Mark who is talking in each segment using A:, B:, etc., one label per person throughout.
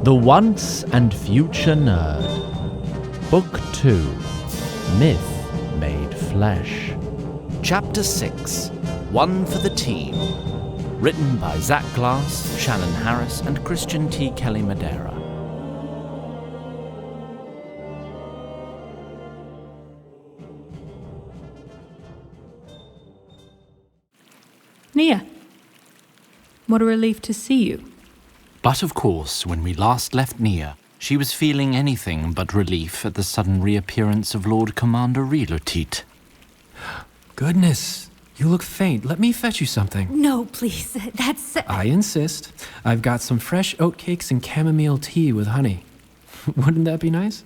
A: The Once and Future Nerd. Book 2. Myth Made Flesh.
B: Chapter 6. One for the Team. Written by Zach Glass, Shannon Harris, and Christian T. Kelly Madera.
C: Nia, what a relief to see you.
B: But of course, when we last left Nia, she was feeling anything but relief at the sudden reappearance of Lord Commander Realism.
D: Goodness, you look faint. Let me fetch you something.
E: No, please. That's...
D: I insist. I've got some fresh oatcakes and chamomile tea with honey. Wouldn't that be nice?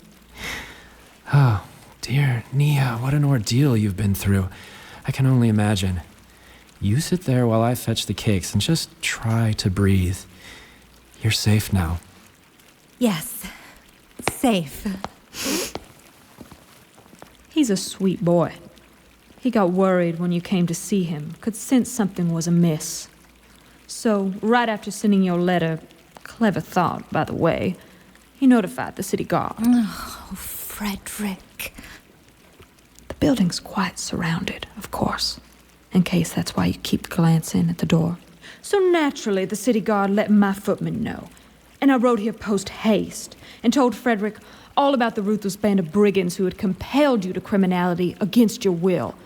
D: Oh, dear Nia, what an ordeal you've been through. I can only imagine. You sit there while I fetch the cakes and just try to breathe. You're safe now.
E: Yes, safe.
C: He's a sweet boy. He got worried when you came to see him, could sense something was amiss. So, right after sending your letter, clever thought, by the way, he notified the city guard.
E: Oh, Frederick.
C: The building's quite surrounded, of course, in case that's why you keep glancing at the door. So naturally, the city guard let my footman know. And I rode here post-haste and told Frederick all about the ruthless band of brigands who had compelled you to criminality against your will,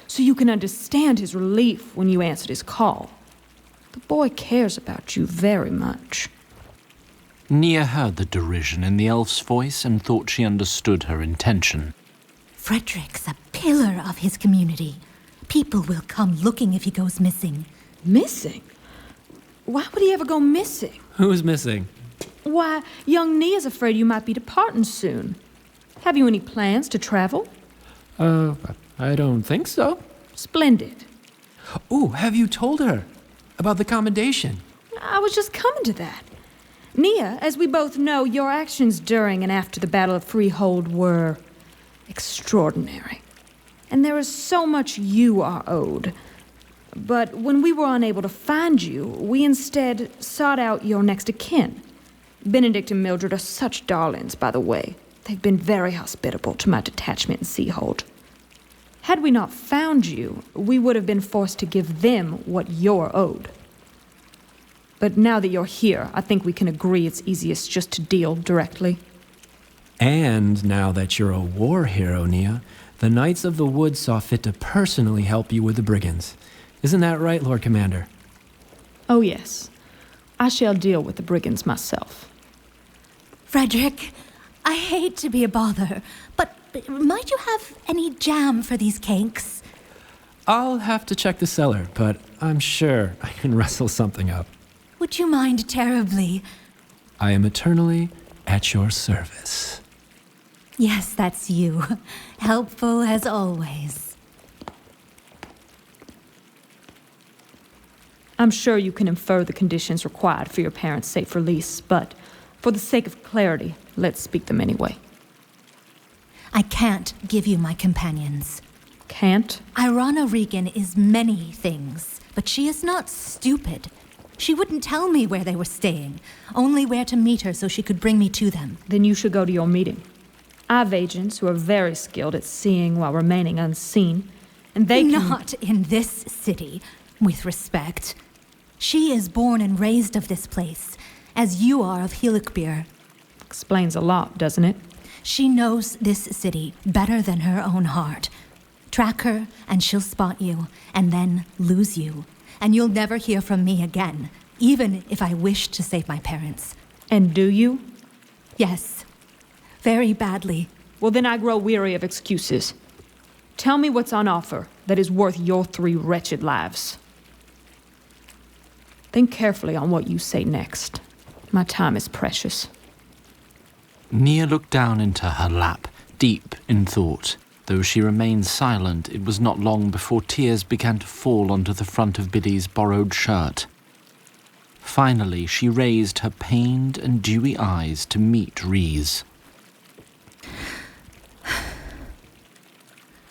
C: so you can understand his relief when you answered his call. The boy cares about you very much.
B: Nia heard the derision in the elf's voice and thought she understood her intention.
E: Frederick's a pillar of his community. People will come looking if he goes missing.
C: Missing? Why would he ever go missing?
D: Who's missing?
C: Why, young Nia's afraid you might be departing soon. Have you any plans to travel?
D: I don't think so.
C: Splendid.
D: Ooh, have you told her about the commendation?
C: I was just coming to that. Nia, as we both know, your actions during and after the Battle of Freehold were extraordinary. And there is so much you are owed. But when we were unable to find you, we instead sought out your next of kin. Benedict and Mildred are such darlings, by the way. They've been very hospitable to my detachment in Seahold. Had we not found you, we would have been forced to give them what you're owed. But now that you're here, I think we can agree it's easiest just to deal directly.
D: And now that you're a war hero, Nia, the Knights of the Wood saw fit to personally help you with the brigands. Isn't that right, Lord Commander?
C: Oh, yes. I shall deal with the brigands myself.
E: Frederick, I hate to be a bother, but might you have any jam for these cakes?
D: I'll have to check the cellar, but I'm sure I can rustle something up.
E: Would you mind terribly?
D: I am eternally at your service.
E: Yes, that's you. Helpful as always.
C: I'm sure you can infer the conditions required for your parents' safe release, but for the sake of clarity, let's speak them anyway.
E: I can't give you my companions.
C: Can't?
E: Irana Regan is many things, but she is not stupid. She wouldn't tell me where they were staying, only where to meet her so she could bring me to them.
C: Then you should go to your meeting. I've agents who are very skilled at seeing while remaining unseen, and they can...
E: Not in this city, with respect. She is born and raised of this place, as you are of Helicbeer.
C: Explains a lot, doesn't it?
E: She knows this city better than her own heart. Track her, and she'll spot you, and then lose you. And you'll never hear from me again, even if I wish to save my parents.
C: And do you?
E: Yes, very badly.
C: Well, then I grow weary of excuses. Tell me what's on offer that is worth your 3 wretched lives. Think carefully on what you say next. My time is precious.
B: Nia looked down into her lap, deep in thought. Though she remained silent, it was not long before tears began to fall onto the front of Biddy's borrowed shirt. Finally, she raised her pained and dewy eyes to meet Ree's.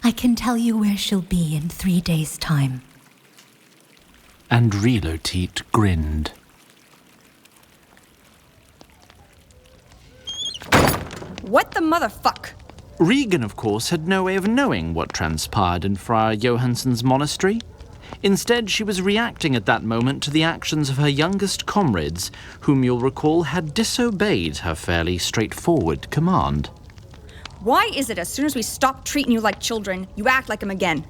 E: I can tell you where she'll be in 3 days' time.
B: And Reloteet grinned.
F: What the motherfuck?
B: Regan, of course, had no way of knowing what transpired in Friar Johansson's monastery. Instead, she was reacting at that moment to the actions of her youngest comrades, whom you'll recall had disobeyed her fairly straightforward command.
F: Why is it as soon as we stop treating you like children, you act like them again?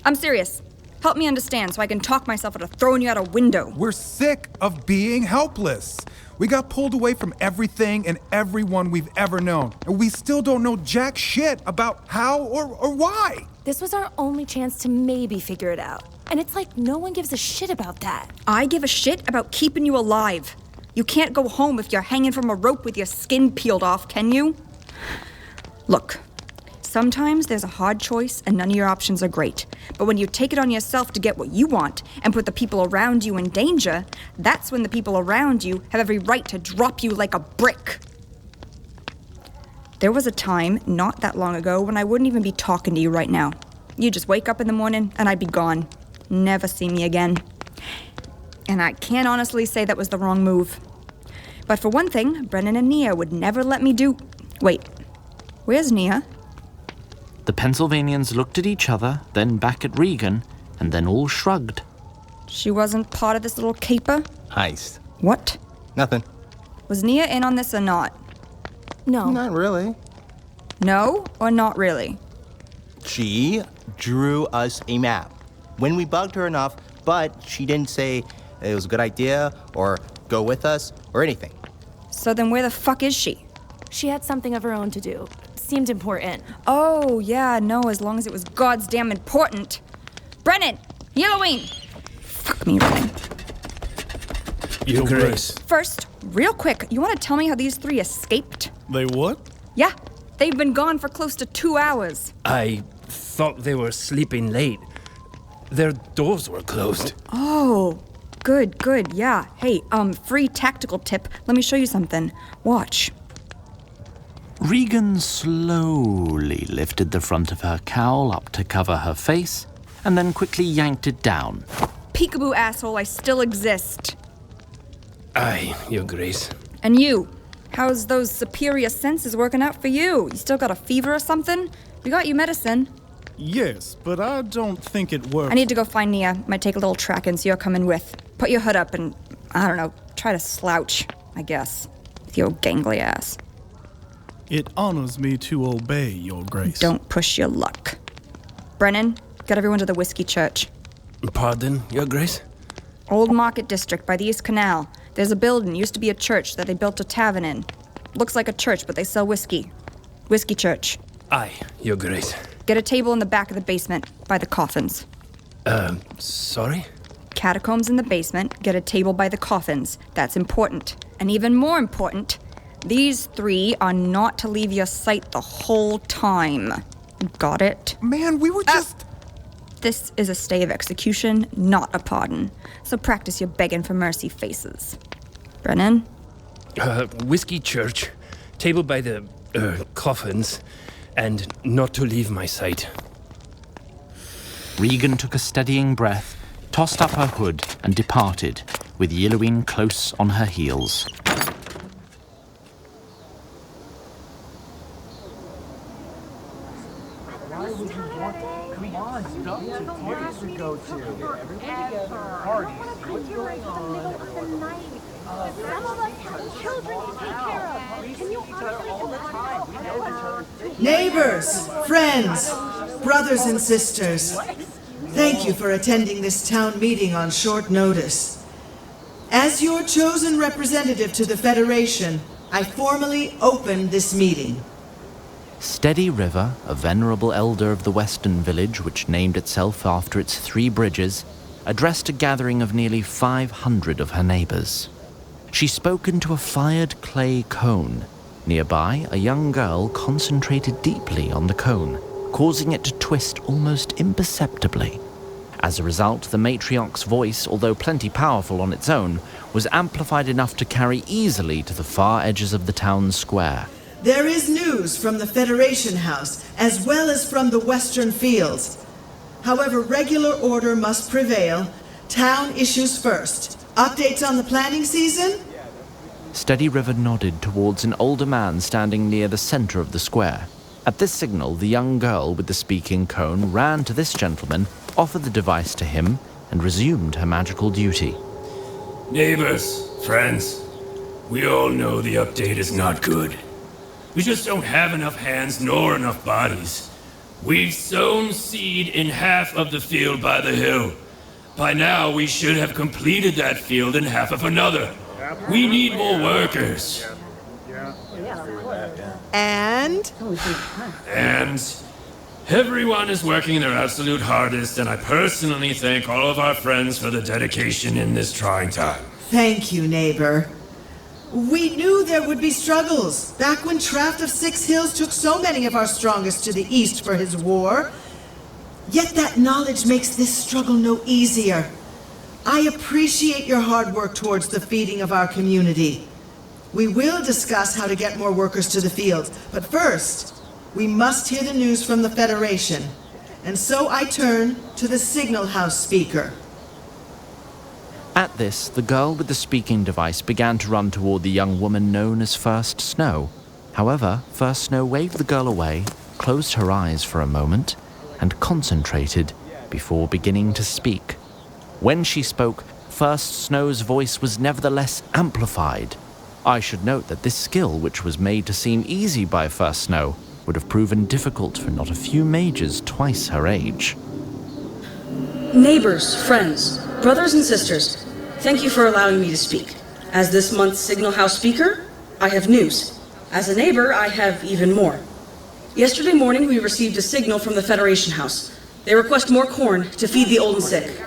F: I'm serious. Help me understand so I can talk myself out of throwing you out a window.
G: We're sick of being helpless. We got pulled away from everything and everyone we've ever known, and we still don't know jack shit about how or why.
H: This was our only chance to maybe figure it out. And it's like no one gives a shit about that.
F: I give a shit about keeping you alive. You can't go home if you're hanging from a rope with your skin peeled off, can you? Look, sometimes there's a hard choice and none of your options are great. But when you take it on yourself to get what you want and put the people around you in danger, that's when the people around you have every right to drop you like a brick. There was a time, not that long ago, when I wouldn't even be talking to you right now. You'd just wake up in the morning and I'd be gone. Never see me again. And I can't honestly say that was the wrong move. But for one thing, Brennan and Nia would never let me do... Wait, where's Nia?
B: The Pennsylvanians looked at each other, then back at Regan, and then all shrugged.
F: She wasn't part of this little caper?
I: Heist.
F: What?
I: Nothing.
F: Was Nia in on this or not?
H: No.
I: Not really.
F: No or not really?
I: She drew us a map when we bugged her enough, but she didn't say it was a good idea or go with us or anything.
F: So then where the fuck is she?
H: She had something of her own to do. Seemed important.
F: Oh, yeah, no, as long as it was God's damn important. Brennan! Halloween! Fuck me, Brennan.
J: Your Grace.
F: First, real quick, you want to tell me how these three escaped?
J: They what?
F: Yeah, they've been gone for close to 2 hours.
J: I thought they were sleeping late. Their doors were closed.
F: Oh, good, yeah. Hey, free tactical tip. Let me show you something. Watch.
B: Regan slowly lifted the front of her cowl up to cover her face, and then quickly yanked it down.
F: Peekaboo, asshole, I still exist.
J: Aye, Your Grace.
F: And you? How's those superior senses working out for you? You still got a fever or something? We got you medicine.
J: Yes, but I don't think it works.
F: I need to go find Nia. Might take a little tracking, so you're coming with. Put your hood up and, I don't know, try to slouch, I guess. With your gangly ass.
J: It honors me to obey, Your Grace.
F: Don't push your luck. Brennan, get everyone to the Whiskey Church.
J: Pardon, Your Grace?
F: Old Market District by the East Canal. There's a building, used to be a church that they built a tavern in. Looks like a church, but they sell whiskey. Whiskey Church.
J: Aye, Your Grace.
F: Get a table in the back of the basement, by the coffins.
J: Sorry?
F: Catacombs in the basement, get a table by the coffins. That's important. And even more important, these three are not to leave your sight the whole time. Got it?
G: Man, we were just...
F: This is a stay of execution, not a pardon. So practice your begging for mercy faces. Brennan?
J: Whiskey Church, table by the, coffins, and not to leave my sight.
B: Regan took a steadying breath, tossed up her hood, and departed, with Yelloween close on her heels.
K: Neighbors, friends, brothers and sisters, thank you for attending this town meeting on short notice. As your chosen representative to the Federation, I formally open this meeting.
B: Steady River, a venerable elder of the western village which named itself after its 3 bridges, addressed a gathering of nearly 500 of her neighbors. She spoke into a fired clay cone. Nearby, a young girl concentrated deeply on the cone, causing it to twist almost imperceptibly. As a result, the matriarch's voice, although plenty powerful on its own, was amplified enough to carry easily to the far edges of the town square.
K: There is news from the Federation House, as well as from the Western Fields. However, regular order must prevail. Town issues first. Updates on the planning season?
A: Steady River nodded towards an older man standing near the center of the square. At this signal, the young girl with the speaking cone ran to this gentleman, offered the device to him, and resumed her magical duty.
J: Neighbors, friends, we all know the update is not good. We just don't have enough hands nor enough bodies. We've sown seed in half of the field by the hill. By now, we should have completed that field in half of another. We need more workers.
K: And
J: everyone is working their absolute hardest, and I personally thank all of our friends for the dedication in this trying time.
K: thank you, neighbor. We knew there would be struggles back when Traft of Six Hills took so many of our strongest to the east for his war. Yet that knowledge makes this struggle no easier. I appreciate your hard work towards the feeding of our community. We will discuss how to get more workers to the fields, but first, we must hear the news from the Federation. And so I turn to the Signal House speaker.
A: At this, the girl with the speaking device began to run toward the young woman known as First Snow. However, First Snow waved the girl away, closed her eyes for a moment, and concentrated before beginning to speak. When she spoke, First Snow's voice was nevertheless amplified. I should note that this skill, which was made to seem easy by First Snow, would have proven difficult for not a few mages twice her age.
L: Neighbors, friends, brothers and sisters, thank you for allowing me to speak. As this month's Signal House speaker, I have news. As a neighbor, I have even more. Yesterday morning, we received a signal from the Federation House. They request more corn to feed the old and sick.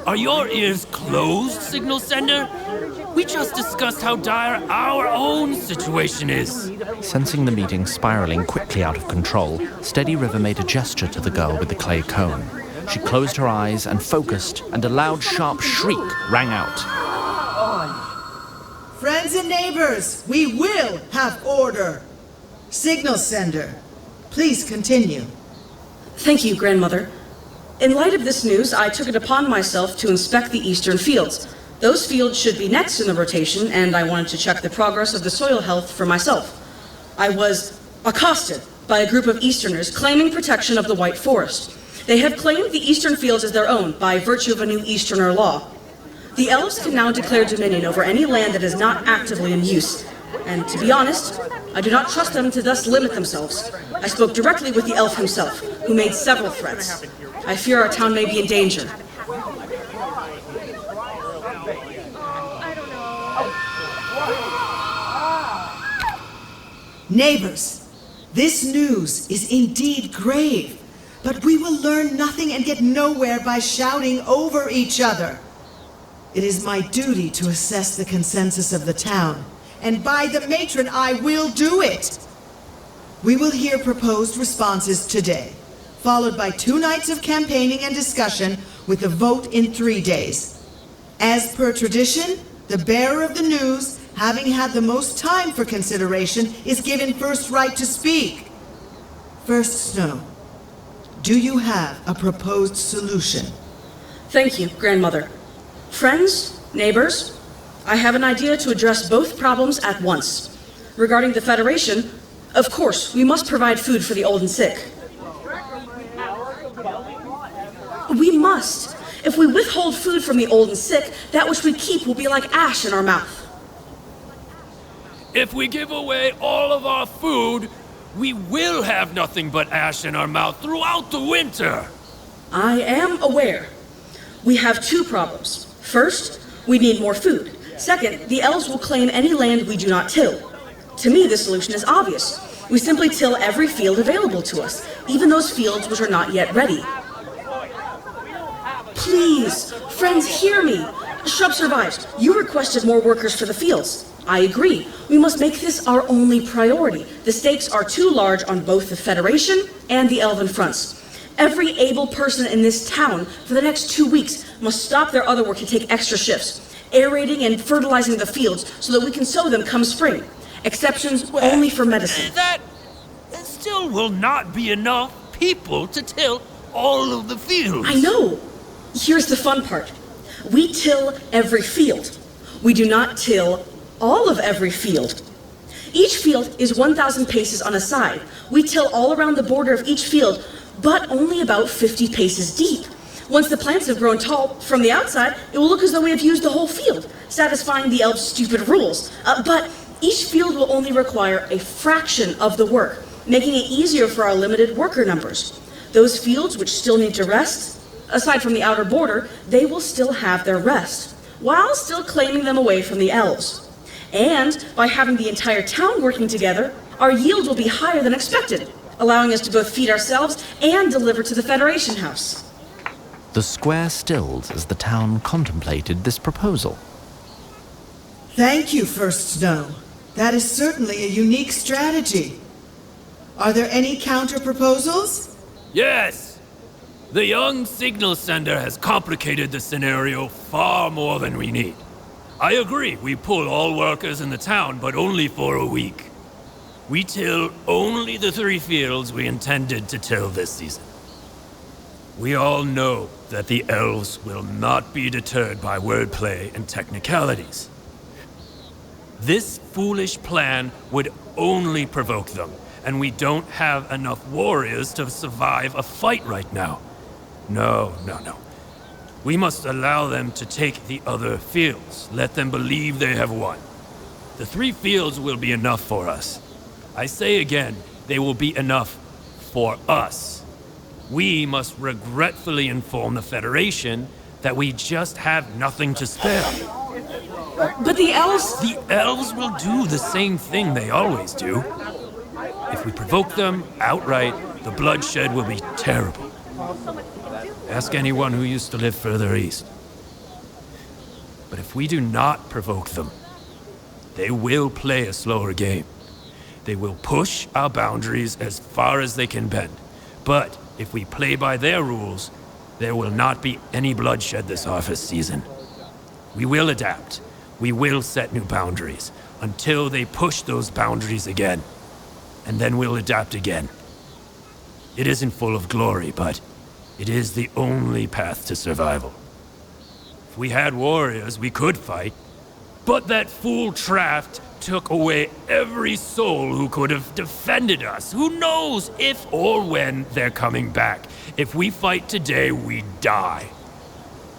J: Are your ears closed, Signal Sender? We just discussed how dire our own situation is.
A: Sensing the meeting spiraling quickly out of control, Steady River made a gesture to the girl with the clay cone. She closed her eyes and focused, and a loud, sharp shriek rang out.
K: Friends and neighbors, we will have order. Signal Sender, please continue.
L: Thank you, Grandmother. In light of this news, I took it upon myself to inspect the eastern fields. Those fields should be next in the rotation, and I wanted to check the progress of the soil health for myself. I was accosted by a group of Easterners claiming protection of the White Forest. They have claimed the eastern fields as their own by virtue of a new Easterner law. The elves can now declare dominion over any land that is not actively in use. And to be honest, I do not trust them to thus limit themselves. I spoke directly with the elf himself, who made several threats. I fear our town may be in danger.
K: Neighbors, this news is indeed grave, but we will learn nothing and get nowhere by shouting over each other. It is my duty to assess the consensus of the town, and by the matron, I will do it. We will hear proposed responses today, followed by 2 nights of campaigning and discussion with a vote in 3 days. As per tradition, the bearer of the news, having had the most time for consideration, is given first right to speak. First Snow, do you have a proposed solution?
L: Thank you, Grandmother. Friends, neighbors, I have an idea to address both problems at once. Regarding the Federation, of course, we must provide food for the old and sick. We must. If we withhold food from the old and sick, that which we keep will be like ash in our mouth.
J: If we give away all of our food, we will have nothing but ash in our mouth throughout the winter.
L: I am aware. We have 2 problems. First, we need more food. Second, the elves will claim any land we do not till. To me, the solution is obvious. We simply till every field available to us, even those fields which are not yet ready. Please, friends, hear me. Shrub survives. You requested more workers for the fields. I agree. We must make this our only priority. The stakes are too large on both the Federation and the Elven fronts. Every able person in this town for the next 2 weeks must stop their other work to take extra shifts, aerating and fertilizing the fields so that we can sow them come spring. Exceptions only for medicine.
J: That still will not be enough people to till all of the fields.
L: I know. Here's the fun part. We till every field. We do not till all of every field. Each field is 1,000 paces on a side. We till all around the border of each field, but only about 50 paces deep. Once the plants have grown tall from the outside, it will look as though we have used the whole field, satisfying the elves' stupid rules. But each field will only require a fraction of the work, making it easier for our limited worker numbers. Those fields which still need to rest, aside from the outer border, they will still have their rest, while still claiming them away from the elves. And by having the entire town working together, our yield will be higher than expected, allowing us to both feed ourselves and deliver to the Federation House.
A: The square stilled as the town contemplated this proposal.
K: Thank you, First Snow. That is certainly a unique strategy. Are there any counter-proposals?
J: Yes! The young signal sender has complicated the scenario far more than we need. I agree, we pull all workers in the town, but only for a week. We till only the 3 fields we intended to till this season. We all know that the elves will not be deterred by wordplay and technicalities. This foolish plan would only provoke them, and we don't have enough warriors to survive a fight right now. No. We must allow them to take the other fields. Let them believe they have won. The 3 fields will be enough for us. I say again, they will be enough for us. We must regretfully inform the Federation that we just have nothing to spare.
L: But the elves...
J: The elves will do the same thing they always do. If we provoke them outright, the bloodshed will be terrible. Ask anyone who used to live further east. But if we do not provoke them, they will play a slower game. They will push our boundaries as far as they can bend. But if we play by their rules, there will not be any bloodshed this harvest season. We will adapt. We will set new boundaries until they push those boundaries again. And then we'll adapt again. It isn't full of glory, but it is the only path to survival. If we had warriors, we could fight. But that fool Traft took away every soul who could have defended us. Who knows if or when they're coming back. If we fight today, we die.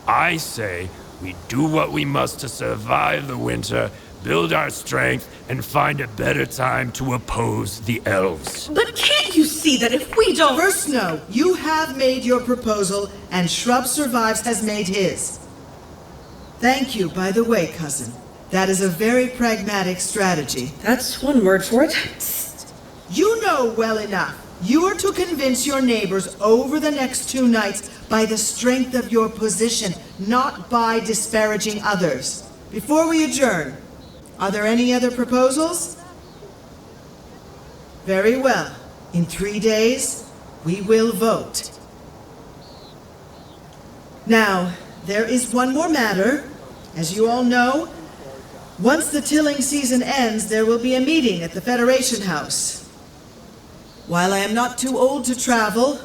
J: I say we do what we must to survive the winter, build our strength, and find a better time to oppose the elves.
L: But can't you see that if we don't...
K: First Snow, you have made your proposal, and Shrub Survives has made his. Thank you, by the way, cousin. That is a very pragmatic strategy.
L: That's one word for it.
K: You know well enough. You are to convince your neighbors over the next 2 nights by the strength of your position, not by disparaging others. Before we adjourn, are there any other proposals? Very well. In 3 days, we will vote. Now, there is one more matter. As you all know, once the tilling season ends, there will be a meeting at the Federation House. While I am not too old to travel,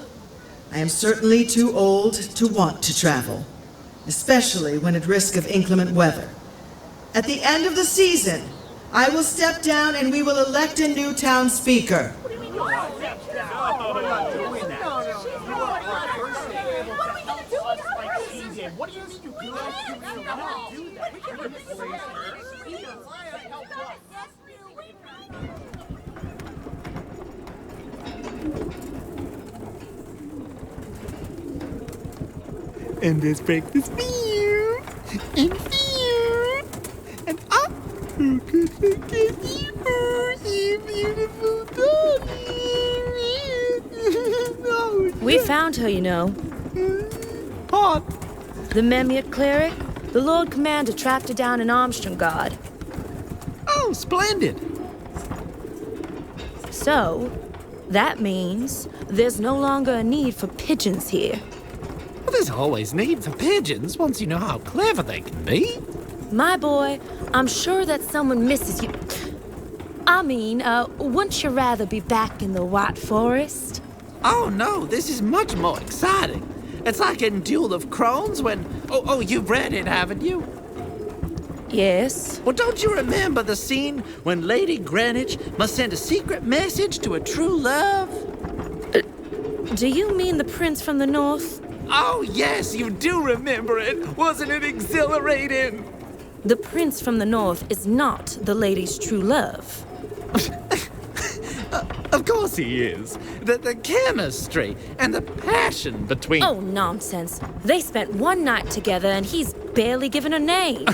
K: I am certainly too old to want to travel, especially when at risk of inclement weather. At the end of the season, I will step down and we will elect a new town speaker.
M: And there's breakfast for you, and I who could forget you beautiful darling.
H: We found her, you know.
M: Pop.
H: The Memiot cleric, the Lord Commander tracked her down in Armstrongard.
M: Oh, splendid.
H: So, that means there's no longer a need for pigeons here.
M: Well, there's always need for pigeons once you know how clever they can be.
H: My boy, I'm sure that someone misses you. I mean, wouldn't you rather be back in the White Forest?
M: Oh, no, this is much more exciting. It's like in Duel of Crones when... Oh, you've read it, haven't you?
H: Yes.
M: Well, don't you remember the scene when Lady Greenwich must send a secret message to a true love?
H: Do you mean the prince from the north?
M: Oh, yes, you do remember it. Wasn't it exhilarating?
H: The prince from the north is not the lady's true love.
M: Of course he is. The chemistry and the passion between...
H: Oh, nonsense. They spent one night together and he's barely given a name.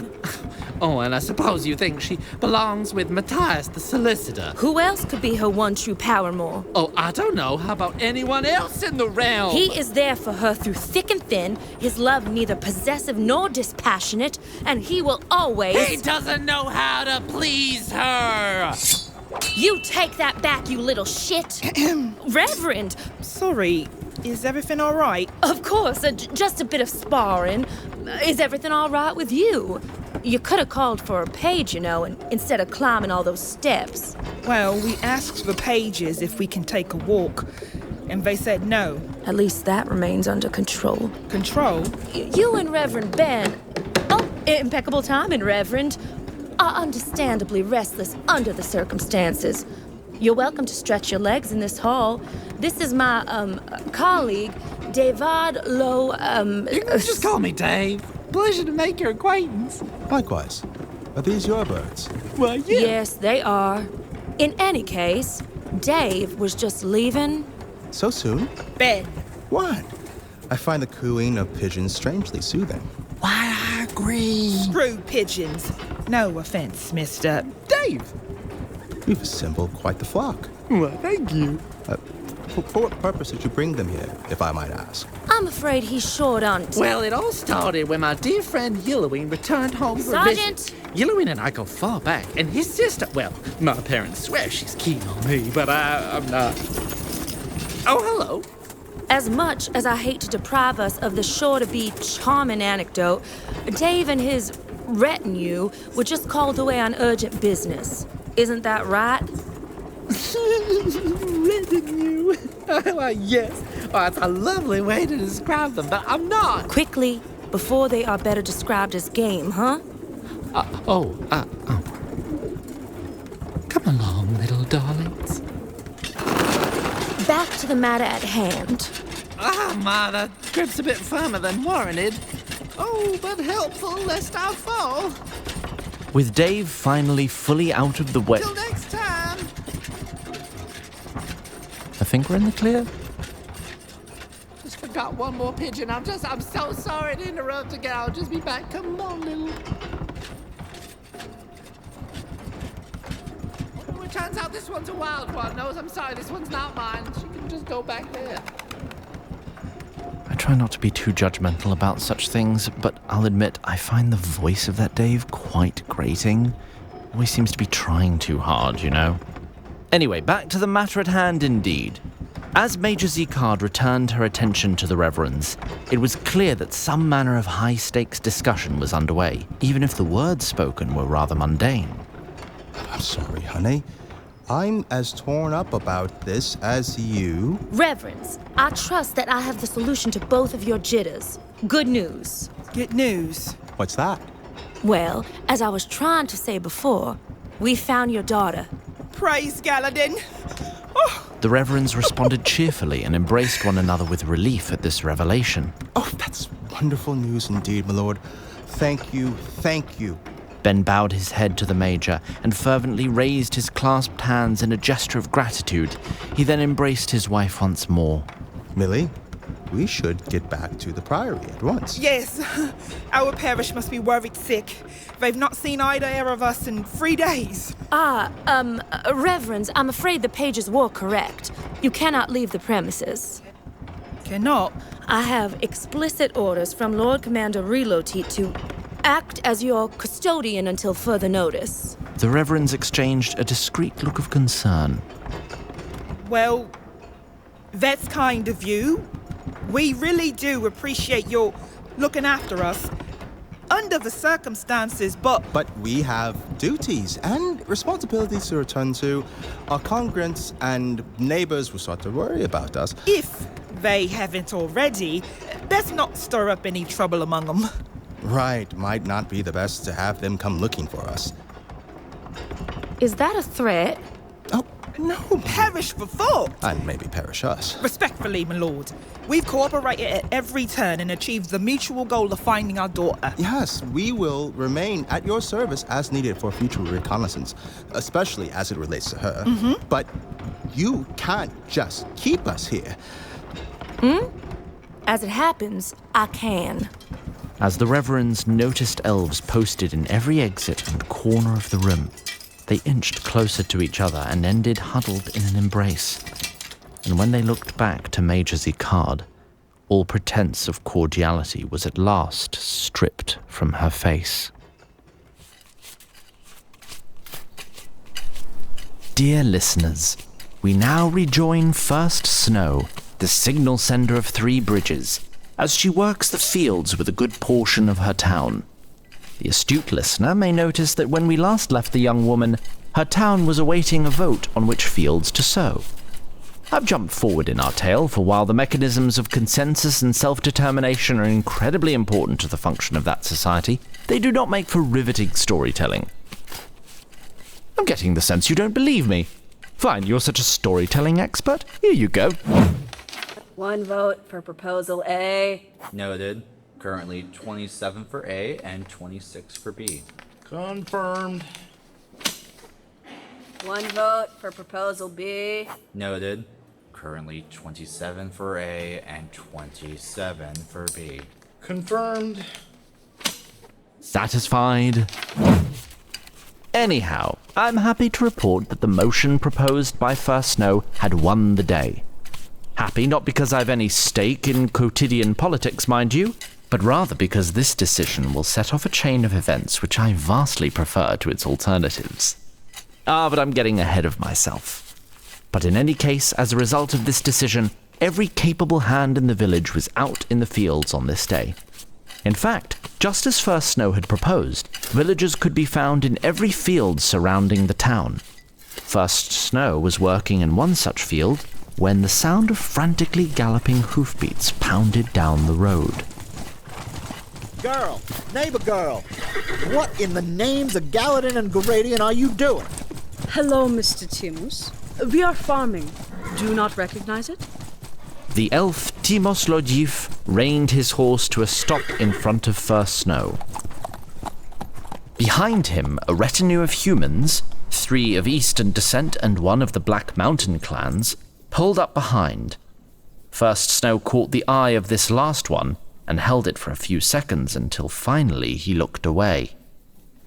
M: Oh, and I suppose you think she belongs with Matthias the solicitor.
H: Who else could be her one true paramour?
M: Oh, I don't know. How about anyone else in the realm?
H: He is there for her through thick and thin, his love neither possessive nor dispassionate, and he will always...
M: He doesn't know how to please her!
H: You take that back, you little shit! Reverend!
N: Sorry, is everything all right?
H: Of course, just a bit of sparring. Is everything all right with you? You could have called for a page, you know, instead of climbing all those steps.
N: Well, we asked the pages if we can take a walk, and they said no.
H: At least that remains under control.
N: Control?
H: You and Reverend Ben... Oh, impeccable timing, Reverend. Are understandably restless under the circumstances. You're welcome to stretch your legs in this hall. This is my, colleague, David Lowe,
M: You can just call me Dave. Pleasure to make your acquaintance.
I: Likewise. Are these your birds?
M: Well, yeah.
H: Yes, they are. In any case, Dave was just leaving.
I: So soon?
N: Ben.
I: What? I find the cooing of pigeons strangely soothing.
M: Why, I agree.
N: Screw pigeons. No offense, mister.
M: Dave!
I: You've assembled quite the flock.
M: Well, thank you.
I: For what purpose did you bring them here, if I might ask?
H: I'm afraid he's short on...
M: Well, it all started when my dear friend Yellowing returned home for a
H: Sergeant!
M: visit. Yellowing and I go far back, and his sister... Well, my parents swear she's keen on me, but I'm not. Oh, hello.
H: As much as I hate to deprive us of the sure-to-be charming anecdote, Dave and his retinue were just called away on urgent business. Isn't that right?
M: Retinue. Why, yes. Oh, that's a lovely way to describe them, but I'm not.
H: Quickly, before they are better described as game, huh?
M: Come along, little darlings.
H: Back to the matter at hand.
M: Ma, the grip's a bit firmer than warranted. Oh, but helpful lest I fall.
A: With Dave finally fully out of the way...
M: Till next time.
A: I think we're in the clear.
M: Just forgot one more pigeon. I'm so sorry to interrupt again. I'll just be back. Come on, little... Oh, it turns out this one's a wild one. No, I'm sorry, this one's not mine. She can just go back there.
A: I try not to be too judgmental about such things, but I'll admit I find the voice of that Dave quite grating. Always seems to be trying too hard, you know. Anyway, back to the matter at hand indeed. As Major Zcard returned her attention to the Reverends, it was clear that some manner of high-stakes discussion was underway, even if the words spoken were rather mundane.
I: I'm sorry, honey. I'm as torn up about this as you.
H: Reverends, I trust that I have the solution to both of your jitters. Good news.
N: Good news.
I: What's that?
H: Well, as I was trying to say before, we found your daughter.
N: Praise Galadin.
A: The Reverends responded cheerfully and embraced one another with relief at this revelation.
I: Oh, that's wonderful news indeed, my lord. Thank you, thank you.
A: Ben bowed his head to the Major and fervently raised his clasped hands in a gesture of gratitude. He then embraced his wife once more.
I: Millie, we should get back to the Priory at once.
N: Yes, our parish must be worried sick. They've not seen either of us in 3 days.
H: Reverends, I'm afraid the pages were correct. You cannot leave the premises.
N: Cannot?
H: I have explicit orders from Lord Commander Relotit to act as your custodian until further notice.
A: The Reverends exchanged a discreet look of concern.
N: Well, that's kind of you. We really do appreciate your looking after us under the circumstances, but
I: we have duties and responsibilities to return to. Our congregants and neighbors will start to worry about us.
N: If they haven't already, let's not stir up any trouble among them.
I: Right, might not be the best to have them come looking for us.
H: Is that a threat?
I: Oh, no.
N: Perish for thought!
I: And maybe perish us.
N: Respectfully, my lord, we've cooperated at every turn and achieved the mutual goal of finding our daughter.
I: Yes, we will remain at your service as needed for future reconnaissance, especially as it relates to her.
N: Mm-hmm.
I: But you can't just keep us here.
H: As it happens, I can.
A: As the reverends noticed elves posted in every exit and corner of the room, they inched closer to each other and ended huddled in an embrace. And when they looked back to Major Zicard, all pretense of cordiality was at last stripped from her face. Dear listeners, we now rejoin First Snow, the signal sender of 3 bridges, as she works the fields with a good portion of her town. The astute listener may notice that when we last left the young woman, her town was awaiting a vote on which fields to sow. I've jumped forward in our tale, for while the mechanisms of consensus and self-determination are incredibly important to the function of that society, they do not make for riveting storytelling. I'm getting the sense you don't believe me. Fine, you're such a storytelling expert. Here you go.
O: 1 vote for proposal A.
P: Noted. Currently 27 for A and 26 for B.
M: Confirmed.
O: 1 vote for proposal B.
P: Noted. Currently 27 for A and 27 for B.
M: Confirmed.
A: Satisfied? Anyhow, I'm happy to report that the motion proposed by First Snow had won the day. Happy not because I've any stake in quotidian politics, mind you, but rather because this decision will set off a chain of events which I vastly prefer to its alternatives. But I'm getting ahead of myself. But in any case, as a result of this decision, every capable hand in the village was out in the fields on this day. In fact, just as First Snow had proposed, villagers could be found in every field surrounding the town. First Snow was working in one such field when the sound of frantically galloping hoofbeats pounded down the road.
Q: Girl, neighbor girl, what in the names of Galadin and Garadian are you doing?
L: Hello, Mr. Timus. We are farming. Do you not recognize it?
A: The elf Timos Lodjif reined his horse to a stop in front of First Snow. Behind him, a retinue of humans, 3 of Eastern descent and 1 of the Black Mountain clans, pulled up behind. First Snow caught the eye of this last one and held it for a few seconds until finally he looked away.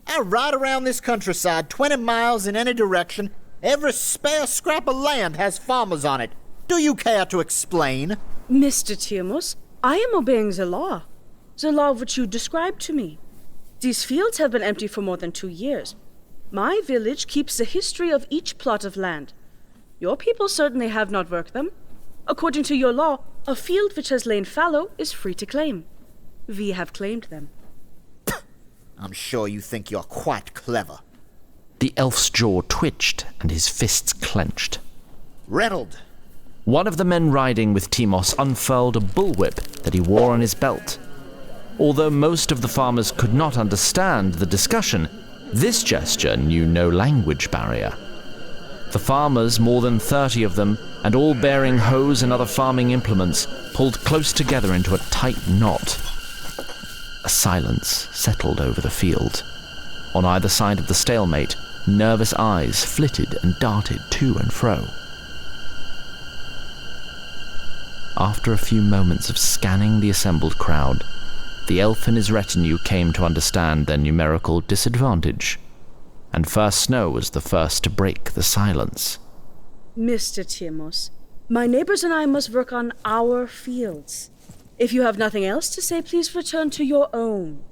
Q: I ride around this countryside 20 miles in any direction. Every spare scrap of land has farmers on it. Do you care to explain?
L: Mr. Timus, I am obeying the law which you described to me. These fields have been empty for more than 2 years. My village keeps the history of each plot of land. Your people certainly have not worked them. According to your law, a field which has lain fallow is free to claim. We have claimed them.
Q: I'm sure you think you're quite clever.
A: The elf's jaw twitched and his fists clenched.
Q: Reynold!
A: One of the men riding with Timos unfurled a bullwhip that he wore on his belt. Although most of the farmers could not understand the discussion, this gesture knew no language barrier. The farmers, more than 30 of them, and all bearing hoes and other farming implements, pulled close together into a tight knot. A silence settled over the field. On either side of the stalemate, nervous eyes flitted and darted to and fro. After a few moments of scanning the assembled crowd, the elf and his retinue came to understand their numerical disadvantage, and First Snow was the first to break the silence.
L: Mr. Timus, my neighbors and I must work on our fields. If you have nothing else to say, please return to your own.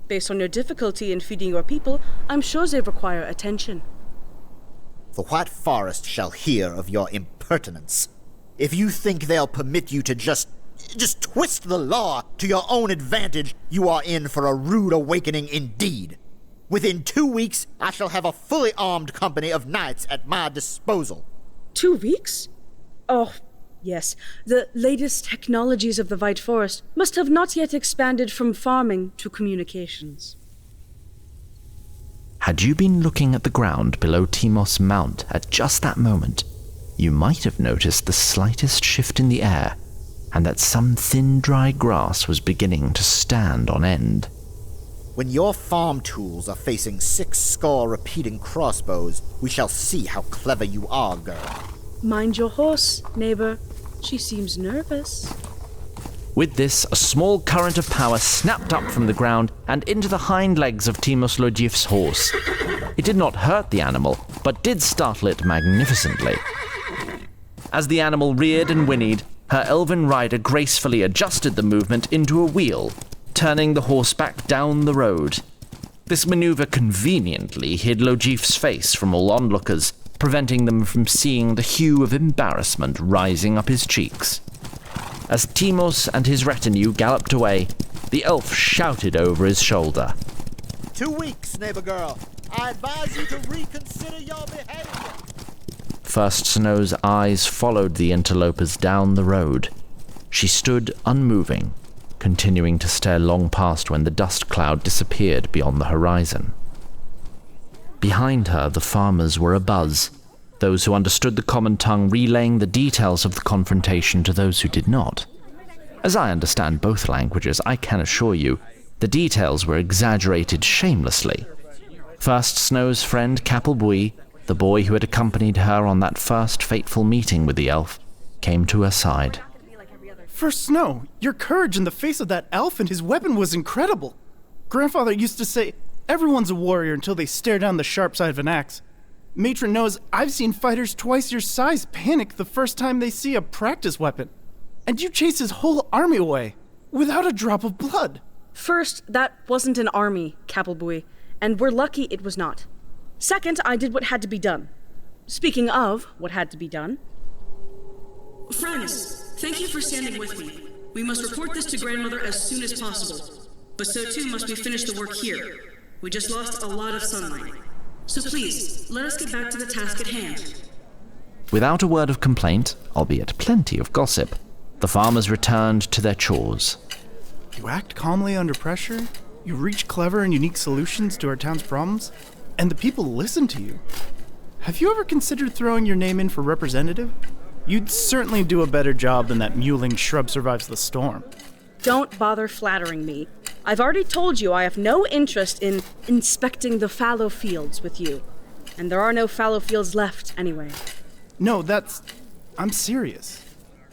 L: Based on your difficulty in feeding your people, I'm sure they require attention.
Q: The White Forest shall hear of your impertinence. If you think they'll permit you to just twist the law to your own advantage, you are in for a rude awakening indeed. Within 2 weeks, I shall have a fully armed company of knights at my disposal.
L: 2 weeks? Oh, Yes, the latest technologies of the White Forest must have not yet expanded from farming to communications.
A: Had you been looking at the ground below Timos Mount at just that moment, you might have noticed the slightest shift in the air, and that some thin, dry grass was beginning to stand on end.
Q: When your farm tools are facing 60 repeating crossbows, we shall see how clever you are, girl.
L: Mind your horse, neighbor. She seems nervous.
A: With this, a small current of power snapped up from the ground and into the hind legs of Timos Lodjif's horse. It did not hurt the animal, but did startle it magnificently. As the animal reared and whinnied, her elven rider gracefully adjusted the movement into a wheel, turning the horse back down the road. This maneuver conveniently hid Lodjif's face from all onlookers, preventing them from seeing the hue of embarrassment rising up his cheeks. As Timos and his retinue galloped away, the elf shouted over his shoulder.
Q: 2 weeks, neighbor girl. I advise you to reconsider your behavior.
A: First Snow's eyes followed the interlopers down the road. She stood unmoving, continuing to stare long past when the dust cloud disappeared beyond the horizon. Behind her, the farmers were abuzz, those who understood the common tongue relaying the details of the confrontation to those who did not. As I understand both languages, I can assure you, the details were exaggerated shamelessly. First Snow's friend Capelbui, the boy who had accompanied her on that first fateful meeting with the elf, came to her side.
R: First Snow, your courage in the face of that elf and his weapon was incredible. Grandfather used to say, everyone's a warrior until they stare down the sharp side of an axe. Matron knows I've seen fighters twice your size panic the first time they see a practice weapon. And you chased his whole army away, without a drop of blood.
L: First, that wasn't an army, Capelbui, and we're lucky it was not. Second, I did what had to be done. Speaking of what had to be done...
S: Friends, thank you for standing with me. We must report this to Grandmother as soon as possible. But so too must we finish the work here. We just lost a lot of sunlight. So please, let us get back to the task at hand.
A: Without a word of complaint, albeit plenty of gossip, the farmers returned to their chores.
R: You act calmly under pressure, you reach clever and unique solutions to our town's problems, and the people listen to you. Have you ever considered throwing your name in for representative? You'd certainly do a better job than that mewling shrub survives the storm.
L: Don't bother flattering me. I've already told you I have no interest in inspecting the fallow fields with you. And there are no fallow fields left, anyway.
R: No, I'm serious.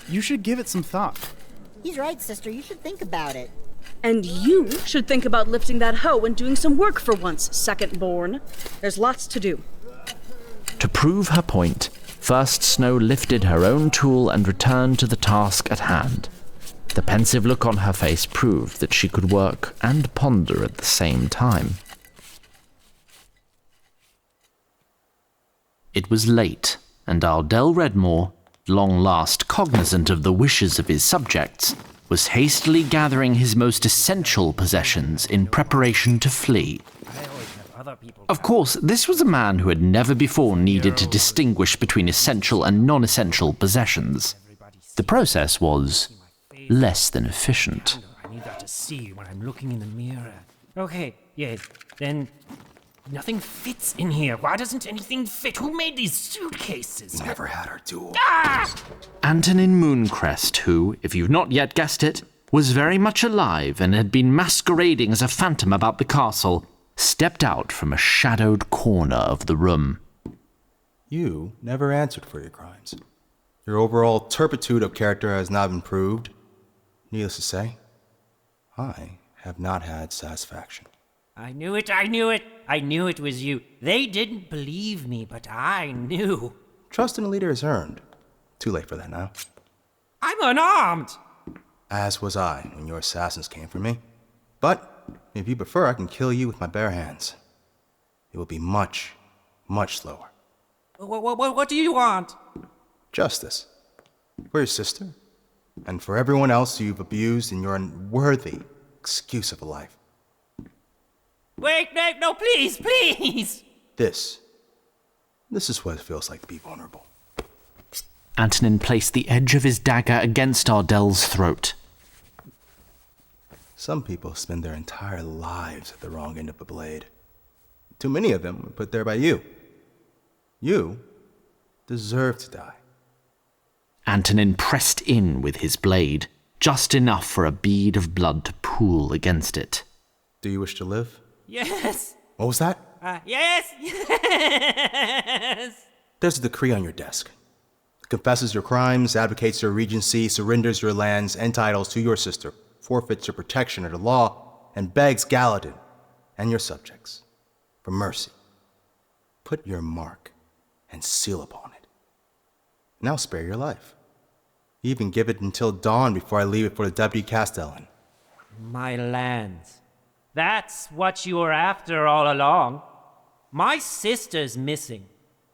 R: You should give it some thought.
T: He's right, sister. You should think about it.
L: And you should think about lifting that hoe and doing some work for once, second-born. There's lots to do.
A: To prove her point, First Snow lifted her own tool and returned to the task at hand. The pensive look on her face proved that she could work and ponder at the same time. It was late, and Ardell Redmore, long last cognizant of the wishes of his subjects, was hastily gathering his most essential possessions in preparation to flee. Of course, this was a man who had never before needed to distinguish between essential and non-essential possessions. The process was less than efficient.
D: I need that to see when I'm looking in the mirror. Okay, yes, then nothing fits in here. Why doesn't anything fit? Who made these suitcases?
G: Never had our duel.
D: Ah!
A: Antonin Mooncrest, who, if you've not yet guessed it, was very much alive and had been masquerading as a phantom about the castle, stepped out from a shadowed corner of the room.
I: You never answered for your crimes. Your overall turpitude of character has not been proved. Needless to say, I have not had satisfaction.
D: I knew it, I knew it. I knew it was you. They didn't believe me, but I knew.
I: Trust in a leader is earned. Too late for that now.
D: I'm unarmed!
I: As was I when your assassins came for me. But if you prefer, I can kill you with my bare hands. It will be much, much slower.
D: What do you want?
I: Justice. For your sister, and for everyone else you've abused in your unworthy excuse of a life.
D: Wait, no, please, please!
I: This is what it feels like to be vulnerable.
B: Antonin placed the edge of his dagger against Ardell's throat.
I: Some people spend their entire lives at the wrong end of a blade. Too many of them were put there by you. You deserve to die.
B: Antonin pressed in with his blade, just enough for a bead of blood to pool against it.
I: Do you wish to live?
U: Yes.
I: What was that?
U: Yes. Yes.
I: There's a decree on your desk. It confesses your crimes, advocates your regency, surrenders your lands and titles to your sister, forfeits your protection under law, and begs Galadin and your subjects for mercy. Put your mark and seal upon it. And I'll spare your life. Even give it until dawn before I leave it for the Deputy Castellan.
U: My lands. That's what you were after all along. My sister's missing.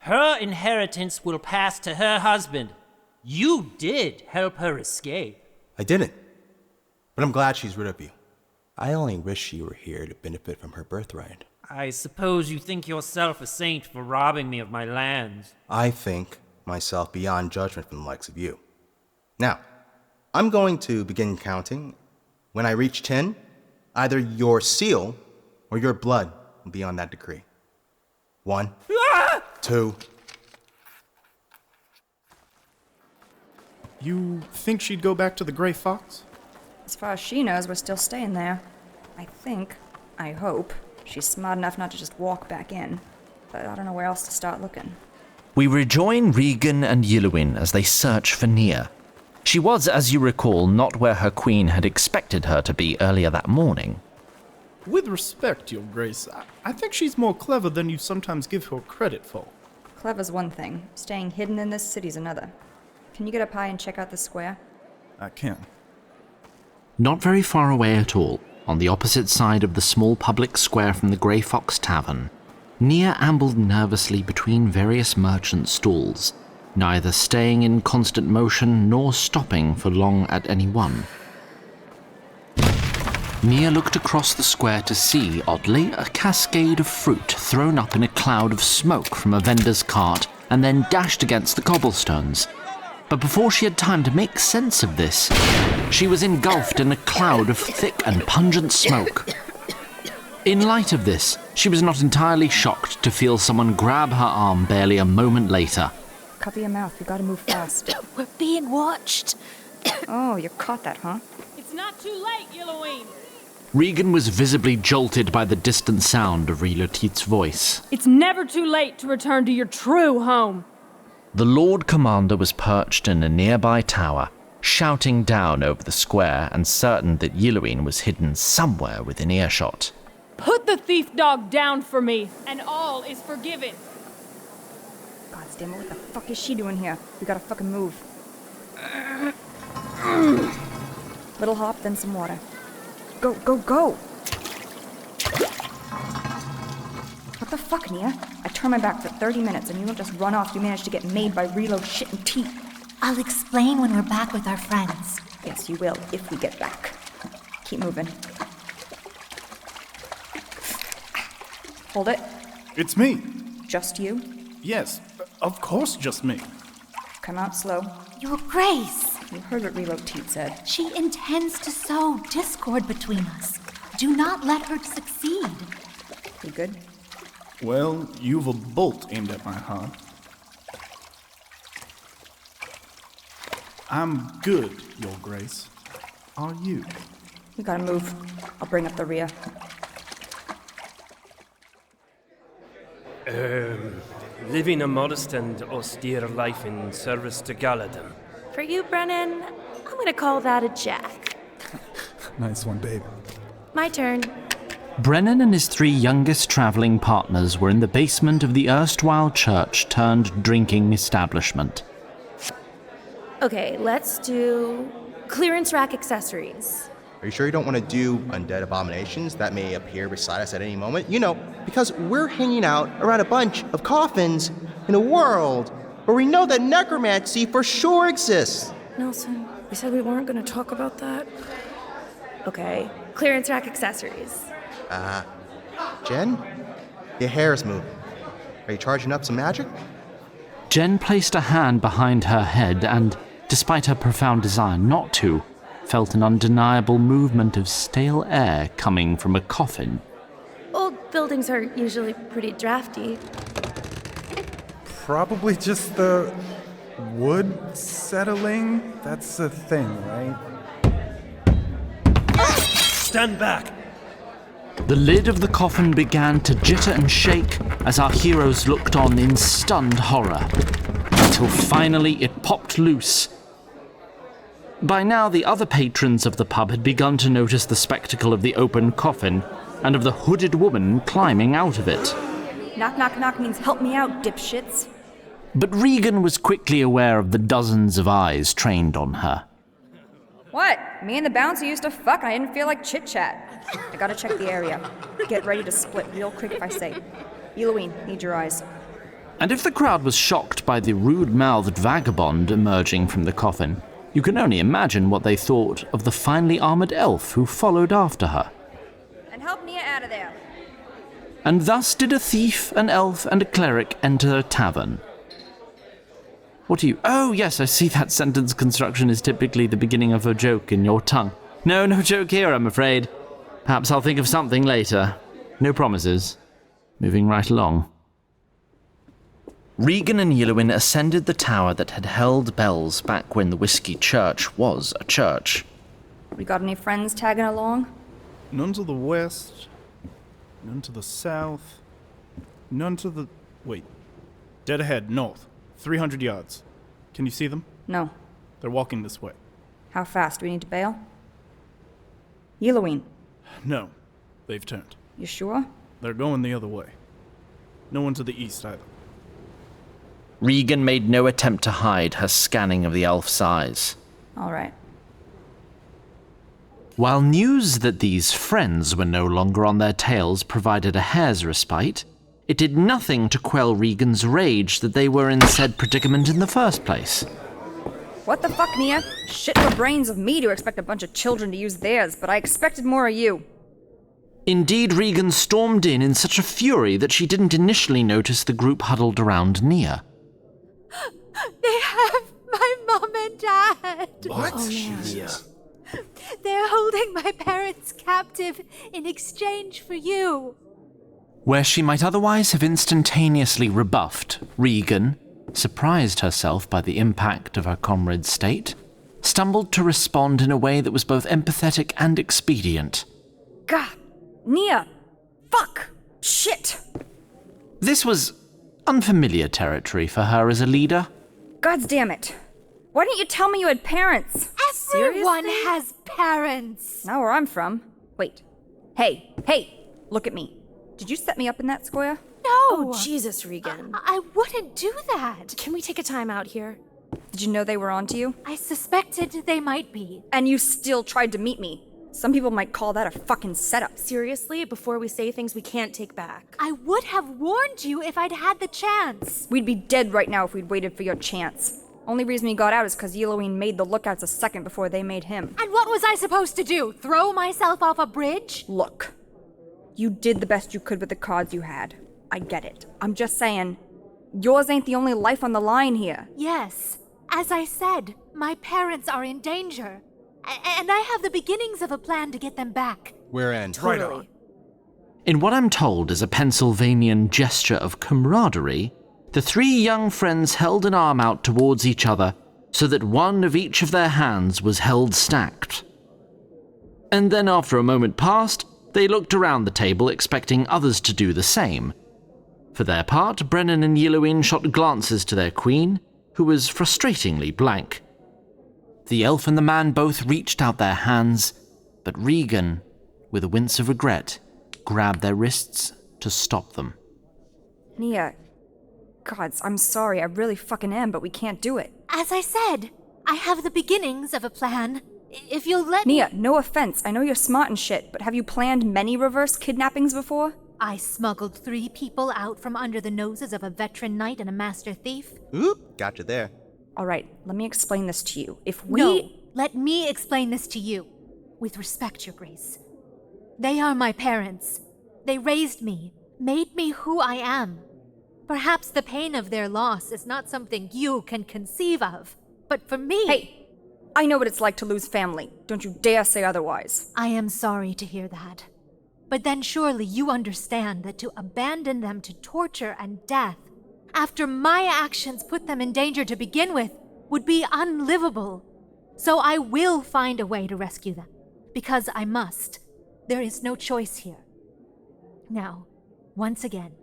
U: Her inheritance will pass to her husband. You did help her escape.
I: I didn't. But I'm glad she's rid of you. I only wish she were here to benefit from her birthright.
U: I suppose you think yourself a saint for robbing me of my lands.
I: I think myself beyond judgment from the likes of you. Now, I'm going to begin counting. When I reach 10, either your seal or your blood will be on that decree. 1, 2.
R: You think she'd go back to the Grey Fox?
F: As far as she knows, we're still staying there. I hope, she's smart enough not to just walk back in. But I don't know where else to start looking.
A: We rejoin Regan and Yilluin as they search for Nia. She was, as you recall, not where her queen had expected her to be earlier that morning.
R: With respect, Your Grace, I think she's more clever than you sometimes give her credit for.
F: Clever's one thing. Staying hidden in this city's another. Can you get up high and check out the square?
R: I can.
B: Not very far away at all, on the opposite side of the small public square from the Grey Fox Tavern, Nia ambled nervously between various merchant stalls, neither staying in constant motion nor stopping for long at any one. Nia looked across the square to see, oddly, a cascade of fruit thrown up in a cloud of smoke from a vendor's cart and then dashed against the cobblestones. But before she had time to make sense of this, she was engulfed in a cloud of thick and pungent smoke. In light of this, she was not entirely shocked to feel someone grab her arm barely a moment later.
F: Cover your mouth, we gotta move fast.
H: We're being watched.
F: Oh, you caught that, huh?
V: It's not too late, Yilluin.
B: Regan was visibly jolted by the distant sound of Rilotit's voice.
V: It's never too late to return to your true home.
A: The Lord Commander was perched in a nearby tower, shouting down over the square and certain that Yilluin was hidden somewhere within earshot.
V: Put the thief dog down for me, and all is forgiven.
F: God damn it, what the fuck is she doing here? We gotta fucking move. Little hop, then some water. Go, go, go! What the fuck, Nia? I turned my back for 30 minutes and you don't just run off. You managed to get made by reload shit and teeth.
E: I'll explain when we're back with our friends.
F: Yes, you will, if we get back. Keep moving. Hold it.
R: It's me.
F: Just you?
R: Yes, of course just me.
F: Come out slow.
E: Your Grace!
F: You heard what Reload Teeth said.
E: She intends to sow discord between us. Do not let her succeed.
F: You good?
R: Well, you've a bolt aimed at my heart. I'm good, Your Grace. Are you?
F: We gotta move. I'll bring up the rear.
W: Living a modest and austere life in service to Galadin.
H: For you, Brennan, I'm gonna call that a jack.
G: Nice one, babe.
H: My turn.
B: Brennan and his 3 youngest traveling partners were in the basement of the erstwhile church turned drinking establishment.
H: Okay, let's do clearance rack accessories.
I: Are you sure you don't want to do undead abominations that may appear beside us at any moment? You know, because we're hanging out around a bunch of coffins in a world where we know that necromancy for sure exists.
H: Nelson, we said we weren't going to talk about that. Okay, clearance rack accessories.
I: Jen? Your hair is moving. Are you charging up some magic?
B: Jen placed a hand behind her head and, despite her profound desire not to, felt an undeniable movement of stale air coming from a coffin.
H: Old buildings are usually pretty drafty.
G: Probably just the wood settling. That's a thing, right?
W: Stand back!
B: The lid of the coffin began to jitter and shake as our heroes looked on in stunned horror, until finally it popped loose. By now, the other patrons of the pub had begun to notice the spectacle of the open coffin and of the hooded woman climbing out of it.
F: Knock, knock, knock means help me out, dipshits.
B: But Regan was quickly aware of the dozens of eyes trained on her.
F: What? Me and the bouncer used to fuck and I didn't feel like chit-chat. I gotta check the area. Get ready to split real quick if I say. Eloine, need your eyes.
B: And if the crowd was shocked by the rude-mouthed vagabond emerging from the coffin, you can only imagine what they thought of the finely armored elf who followed after her.
F: And help Nia out of there.
B: And thus did a thief, an elf, and a cleric enter a tavern. What are you... Oh, yes, I see that sentence construction is typically the beginning of a joke in your tongue. No joke here, I'm afraid. Perhaps I'll think of something later. No promises. Moving right along. Regan and Eloine ascended the tower that had held bells back when the Whiskey Church was a church.
F: We got any friends tagging along?
R: None to the west, none to the south, none to the... Wait. Dead ahead, north. 300 yards. Can you see them?
F: No.
R: They're walking this way.
F: How fast? Do we need to bail? Eloine.
R: No. They've turned.
F: You sure?
R: They're going the other way. No one to the east either.
B: Regan made no attempt to hide her scanning of the elf's eyes.
F: All right.
B: While news that these friends were no longer on their tails provided a hair's respite, it did nothing to quell Regan's rage that they were in said predicament in the first place.
F: What the fuck, Nia? Shit for brains of me to expect a bunch of children to use theirs, but I expected more of you.
B: Indeed, Regan stormed in such a fury that she didn't initially notice the group huddled around Nia.
E: They have my mom and dad.
G: What?
E: Oh,
G: Jesus.
E: They're holding my parents captive in exchange for you.
B: Where she might otherwise have instantaneously rebuffed, Regan, surprised herself by the impact of her comrade's state, stumbled to respond in a way that was both empathetic and expedient.
F: God. Nia. Fuck. Shit.
B: This was unfamiliar territory for her as a leader.
F: God damn it. Why didn't you tell me you had parents?
E: Everyone
F: Seriously?
E: has parents.
F: Not where I'm from. Wait. Hey, look at me. Did you set me up in that square?
E: No.
H: Oh, Jesus, Regan.
E: I wouldn't do that.
H: Can we take a time out here?
F: Did you know they were onto you?
E: I suspected they might be.
F: And you still tried to meet me. Some people might call that a fucking setup.
H: Seriously, before we say things we can't take back.
E: I would have warned you if I'd had the chance.
F: We'd be dead right now if we'd waited for your chance. Only reason he got out is because Eloine made the lookouts a second before they made him.
E: And what was I supposed to do? Throw myself off a bridge?
F: Look, you did the best you could with the cards you had. I get it. I'm just saying, yours ain't the only life on the line here.
E: Yes. As I said, my parents are in danger. And I have the beginnings of a plan to get them back.
I: We're in.
F: Totally.
I: Right on.
B: In what I'm told is a Pennsylvanian gesture of camaraderie, the three young friends held an arm out towards each other so that one of each of their hands was held stacked. And then after a moment passed, they looked around the table expecting others to do the same. For their part, Brennan and Eloine shot glances to their queen, who was frustratingly blank. The elf and the man both reached out their hands, but Regan, with a wince of regret, grabbed their wrists to stop them.
F: Nia, gods, I'm sorry, I really fucking am, but we can't do it.
E: As I said, I have the beginnings of a plan. If you'll let me...
F: Nia, no offense, I know you're smart and shit, but have you planned many reverse kidnappings before?
E: I smuggled 3 people out from under the noses of a veteran knight and a master thief.
I: Oop, gotcha there.
F: All right, let me explain this to you. If we...
E: No, let me explain this to you. With respect, Your Grace. They are my parents. They raised me, made me who I am. Perhaps the pain of their loss is not something you can conceive of. But for me...
F: Hey, I know what it's like to lose family. Don't you dare say otherwise.
E: I am sorry to hear that. But then surely you understand that to abandon them to torture and death, after my actions put them in danger to begin with, would be unlivable. So I will find a way to rescue them. Because I must. There is no choice here. Now, once again,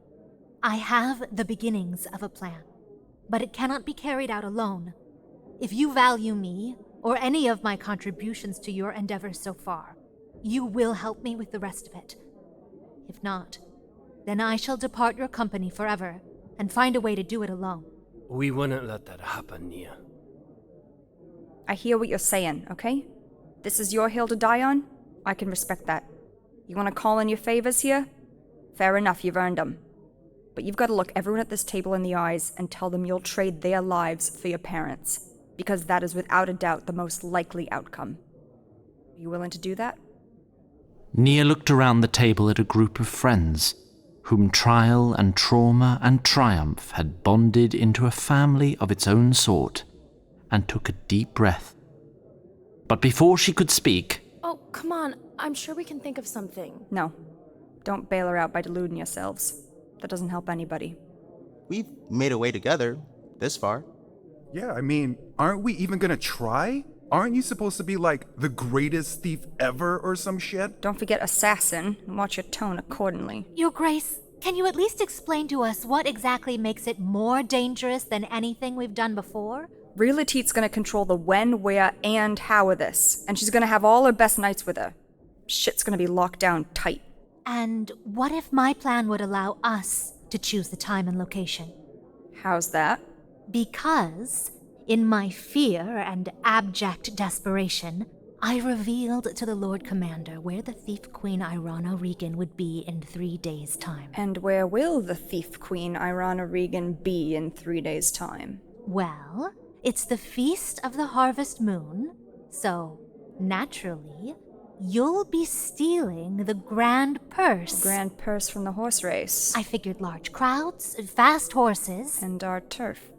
E: I have the beginnings of a plan. But it cannot be carried out alone. If you value me, or any of my contributions to your endeavors so far, you will help me with the rest of it. If not, then I shall depart your company forever and find a way to do it alone.
W: We wouldn't let that happen, Nia.
F: I hear what you're saying, okay? This is your hill to die on? I can respect that. You want to call in your favors here? Fair enough, you've earned them. But you've got to look everyone at this table in the eyes and tell them you'll trade their lives for your parents', because that is without a doubt the most likely outcome. Are you willing to do that?
B: Nia looked around the table at a group of friends, whom trial and trauma and triumph had bonded into a family of its own sort, and took a deep breath. But before she could speak...
H: Oh, come on. I'm sure we can think of something.
F: No. Don't bail her out by deluding yourselves. That doesn't help anybody.
I: We've made a way together, this far.
G: Yeah, I mean, aren't we even gonna try? Aren't you supposed to be like the greatest thief ever or some shit?
F: Don't forget assassin, and watch your tone accordingly.
E: Your Grace, can you at least explain to us what exactly makes it more dangerous than anything we've done before?
F: Reality's gonna control the when, where, and how of this, and she's gonna have all her best knights with her. Shit's gonna be locked down tight.
E: And what if my plan would allow us to choose the time and location?
F: How's that?
E: Because, in my fear and abject desperation, I revealed to the Lord Commander where the Thief Queen Irana Regan would be in 3 days' time.
F: And where will the Thief Queen Irana Regan be in 3 days' time?
E: Well, it's the Feast of the Harvest Moon, so, naturally, you'll be stealing the Grand Purse.
F: Grand Purse from the horse race.
E: I figured large crowds, fast horses.
F: And our turf.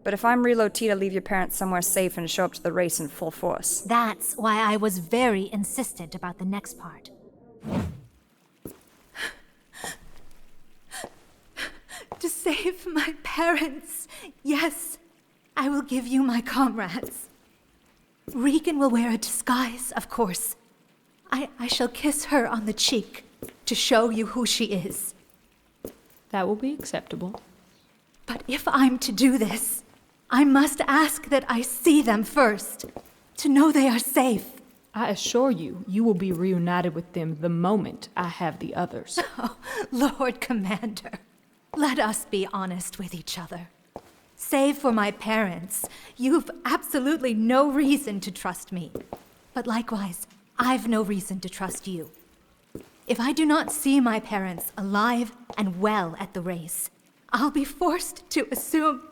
F: But if I'm reload T to leave your parents somewhere safe and show up to the race in full force.
E: That's why I was very insistent about the next part. To save my parents, yes, I will give you my comrades. Regan will wear a disguise, of course. I shall kiss her on the cheek to show you who she is.
V: That will be acceptable.
E: But if I'm to do this, I must ask that I see them first, to know they are safe.
V: I assure you, you will be reunited with them the moment I have the others.
E: Oh, Lord Commander, let us be honest with each other. Save for my parents, you've absolutely no reason to trust me. But likewise, I've no reason to trust you. If I do not see my parents alive and well at the race, I'll be forced to assume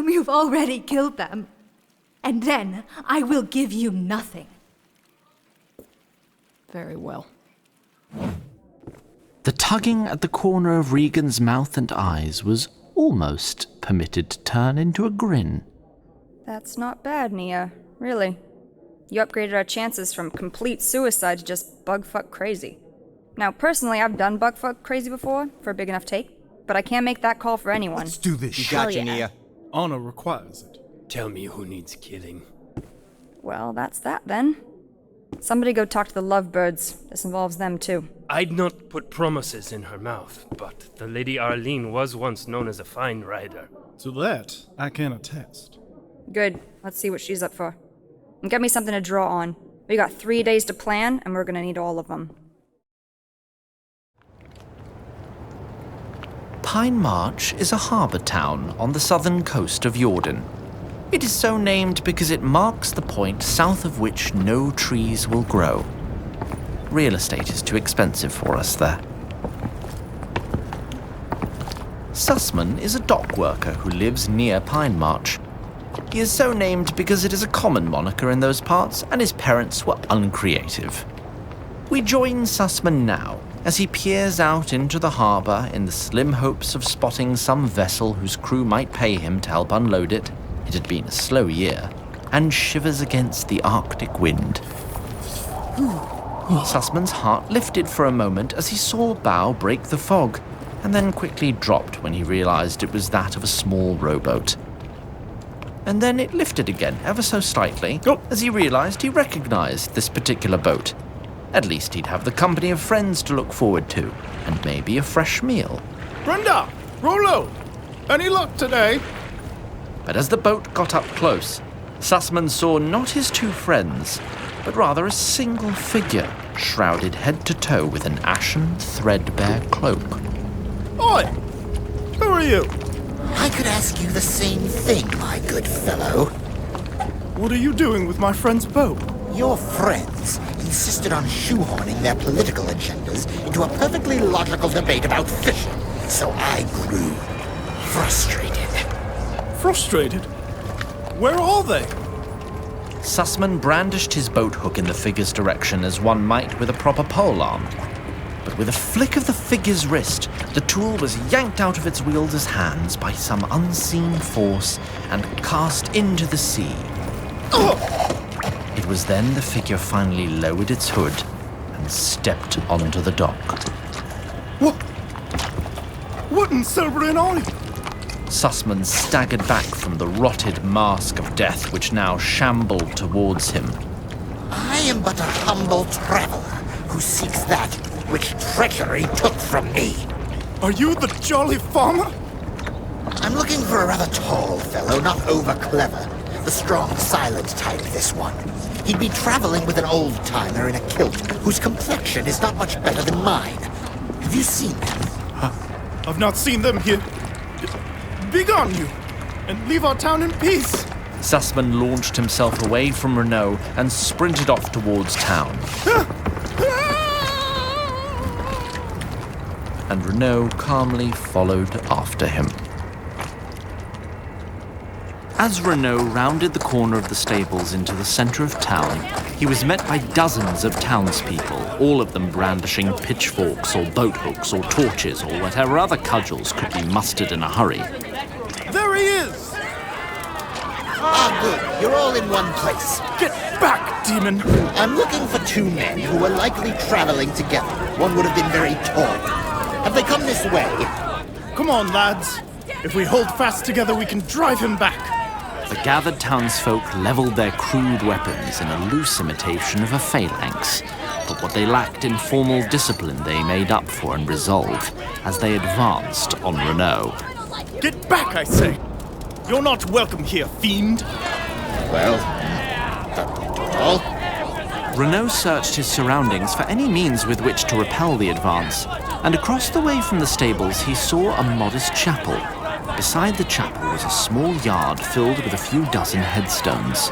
E: you've already killed them. And then I will give you nothing.
V: Very well.
B: The tugging at the corner of Regan's mouth and eyes was almost permitted to turn into a grin.
F: That's not bad, Nia. Really. You upgraded our chances from complete suicide to just bugfuck crazy. Now, personally, I've done bugfuck crazy before for a big enough take, but I can't make that call for anyone.
G: Let's do this shit.
I: Gotcha, Nia.
R: Honor requires it.
W: Tell me who needs killing.
F: Well, that's that then. Somebody go talk to the lovebirds. This involves them too.
W: I'd not put promises in her mouth, but the Lady Arlene was once known as a fine rider.
R: To that, I can attest.
F: Good. Let's see what she's up for. And get me something to draw on. We got 3 days to plan, and we're gonna need all of them.
A: Pine March is a harbour town on the southern coast of Jordan. It is so named because it marks the point south of which no trees will grow. Real estate is too expensive for us there. Sussman is a dock worker who lives near Pine March. He is so named because it is a common moniker in those parts and his parents were uncreative. We join Sussman now as he peers out into the harbour in the slim hopes of spotting some vessel whose crew might pay him to help unload it. It had been a slow year, and shivers against the Arctic wind. Sussman's heart lifted for a moment as he saw a bow break the fog, and then quickly dropped when he realized it was that of a small rowboat. And then it lifted again, ever so slightly, as he realized he recognized this particular boat. At least he'd have the company of friends to look forward to, and maybe a fresh meal.
R: Brenda! Rollo! Any luck today?
A: But as the boat got up close, Sussman saw not his two friends, but rather a single figure, shrouded head to toe with an ashen, threadbare cloak.
R: Oi! Who are you?
Q: I could ask you the same thing, my good fellow.
R: What are you doing with my friend's boat?
Q: Your friends insisted on shoehorning their political agendas into a perfectly logical debate about fishing, so I grew frustrated.
R: Frustrated? Where are they?
A: Sussman brandished his boat hook in the figure's direction as one might with a proper polearm. But with a flick of the figure's wrist, the tool was yanked out of its wielder's hands by some unseen force and cast into the sea. It was then the figure finally lowered its hood and stepped onto the dock.
R: What in Cerberus are you?
A: Sussman staggered back from the rotted mask of death which now shambled towards him.
Q: I am but a humble traveler who seeks that which treachery took from me.
R: Are you the jolly farmer?
Q: I'm looking for a rather tall fellow, not over-clever. The strong, silent type, this one. He'd be traveling with an old-timer in a kilt whose complexion is not much better than mine. Have you seen them?
R: I've not seen them here. Begone you, and leave our town in peace.
A: Sussman launched himself away from Renault and sprinted off towards town. And Renault calmly followed after him. As Renault rounded the corner of the stables into the centre of town, he was met by dozens of townspeople, all of them brandishing pitchforks or boat hooks or torches or whatever other cudgels could be mustered in a hurry.
R: There he is!
Q: Ah, good. You're all in one place.
R: Get back, demon!
Q: I'm looking for two men who were likely traveling together. One would have been very tall. Have they come this way?
R: Come on, lads. If we hold fast together, we can drive him back.
A: The gathered townsfolk levelled their crude weapons in a loose imitation of a phalanx, but what they lacked in formal discipline they made up for in resolve as they advanced on Renault.
R: Get back, I say! You're not welcome here, fiend!
Q: Well, all?
A: Renault searched his surroundings for any means with which to repel the advance, and across the way from the stables he saw a modest chapel. Beside the chapel was a small yard filled with a few dozen headstones.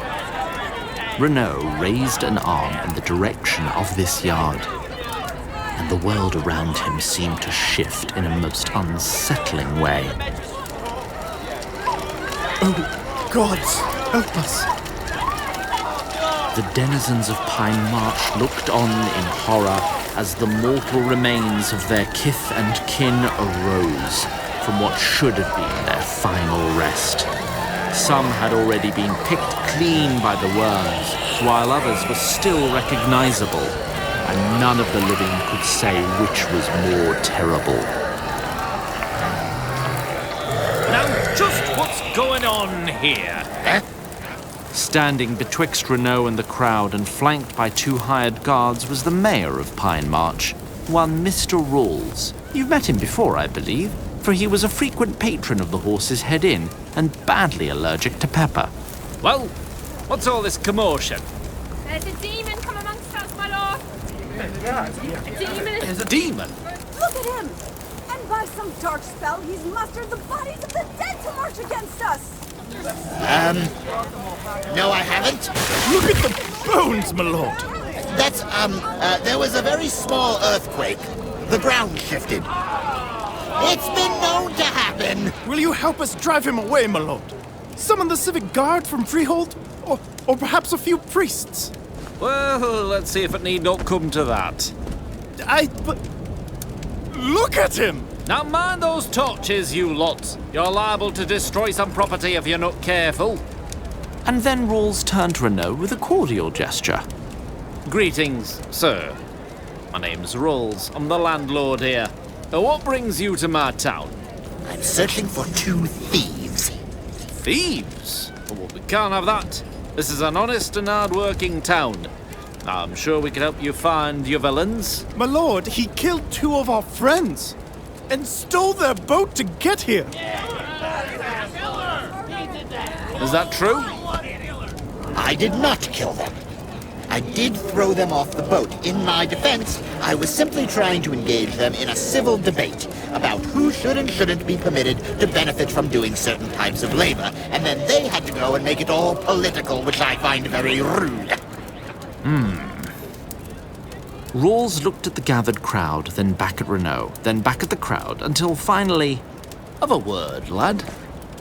A: Renault raised an arm in the direction of this yard, and the world around him seemed to shift in a most unsettling way.
R: Oh, gods, help us.
A: The denizens of Pine March looked on in horror as the mortal remains of their kith and kin arose from what should have been their final rest. Some had already been picked clean by the worms, while others were still recognizable, and none of the living could say which was more terrible.
M: Now, just what's going on here?
A: Standing betwixt Renault and the crowd and flanked by two hired guards was the mayor of Pine March, one Mr. Rawls. You've met him before, I believe, for he was a frequent patron of the Horse's Head Inn and badly allergic to pepper.
M: Well, what's all this commotion?
C: There's a demon come amongst us, my lord. A demon?
M: There's a demon?
C: Look at him! And by some dark spell, he's mustered the bodies of the dead to march against us.
Q: No, I haven't.
R: Look at the bones, my lord.
Q: That's, there was a very small earthquake. The ground shifted. It's been known to happen.
R: Will you help us drive him away, my lord? Summon the civic guard from Freehold? Or perhaps a few priests?
M: Well, let's see if it need not come to that.
R: But Look at him!
M: Now mind those torches, you lot. You're liable to destroy some property if you're not careful.
A: And then Rawls turned to Renault with a cordial gesture.
M: Greetings, sir. My name's Rawls. I'm the landlord here. What brings you to my town?
Q: I'm searching for 2 thieves.
M: Thieves? Well, we can't have that. This is an honest and hard-working town. I'm sure we can help you find your villains.
R: My lord, he killed 2 of our friends and stole their boat to get here.
M: Is that true?
Q: I did not kill them. I did throw them off the boat. In my defense, I was simply trying to engage them in a civil debate about who should and shouldn't be permitted to benefit from doing certain types of labor, and then they had to go and make it all political, which I find very rude.
A: Rawls looked at the gathered crowd, then back at Renault, then back at the crowd, until finally... Of a word, lad.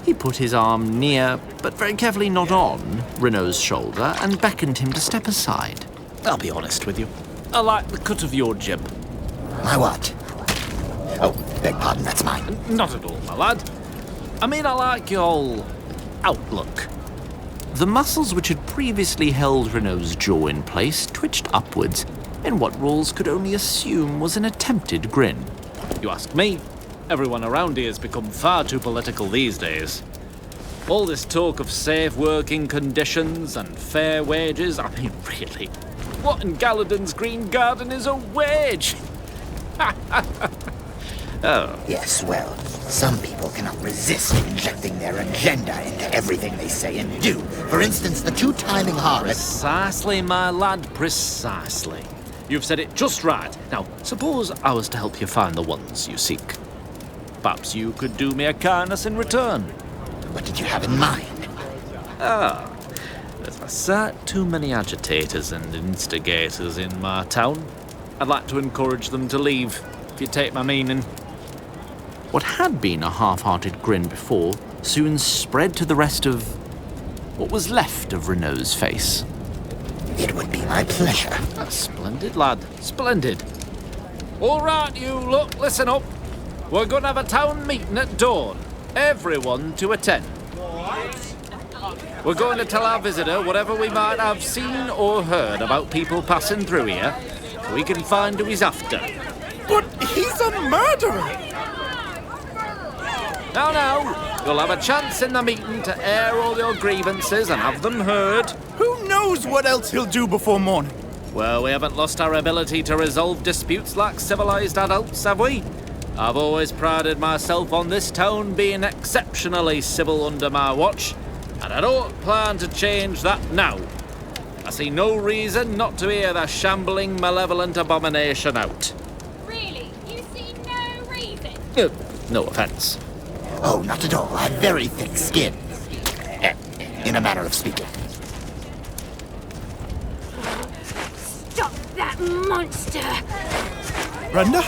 A: He put his arm near, but very carefully not on, Renault's shoulder and beckoned him to step aside.
M: I'll be honest with you. I like the cut of your jib.
Q: My what? Oh, beg pardon, that's mine.
M: Not at all, my lad. I mean, I like your whole outlook.
A: The muscles which had previously held Renault's jaw in place twitched upwards in what Rawls could only assume was an attempted grin.
M: You ask me, everyone around here has become far too political these days. All this talk of safe working conditions and fair wages, I mean, really, what in Galladon's green garden is a wage? Oh.
Q: Yes, well, some people cannot resist injecting their agenda into everything they say and do. For instance, the 2-timing harlot...
M: Precisely, my lad, precisely. You've said it just right. Now, suppose I was to help you find the ones you seek. Perhaps you could do me a kindness in return.
Q: What did you have in mind?
M: There's a sight too many agitators and instigators in my town. I'd like to encourage them to leave, if you take my meaning.
A: What had been a half-hearted grin before soon spread to the rest of what was left of Renault's face.
Q: It would be my pleasure.
M: Splendid, lad. Splendid. All right, you lot, listen up. We're going to have a town meeting at dawn. Everyone to attend. We're going to tell our visitor whatever we might have seen or heard about people passing through here, so we can find who he's after.
R: But he's a murderer!
M: Now, you'll have a chance in the meeting to air all your grievances and have them heard.
R: Who knows what else he'll do before morning?
M: Well, we haven't lost our ability to resolve disputes like civilized adults, have we? I've always prided myself on this town being exceptionally civil under my watch, and I don't plan to change that now. I see no reason not to hear the shambling, malevolent abomination out.
J: Really? You see no reason?
M: No offence.
Q: Oh, not at all. I have very thick skin. In a manner of speaking.
J: Stop that monster!
R: Brenda?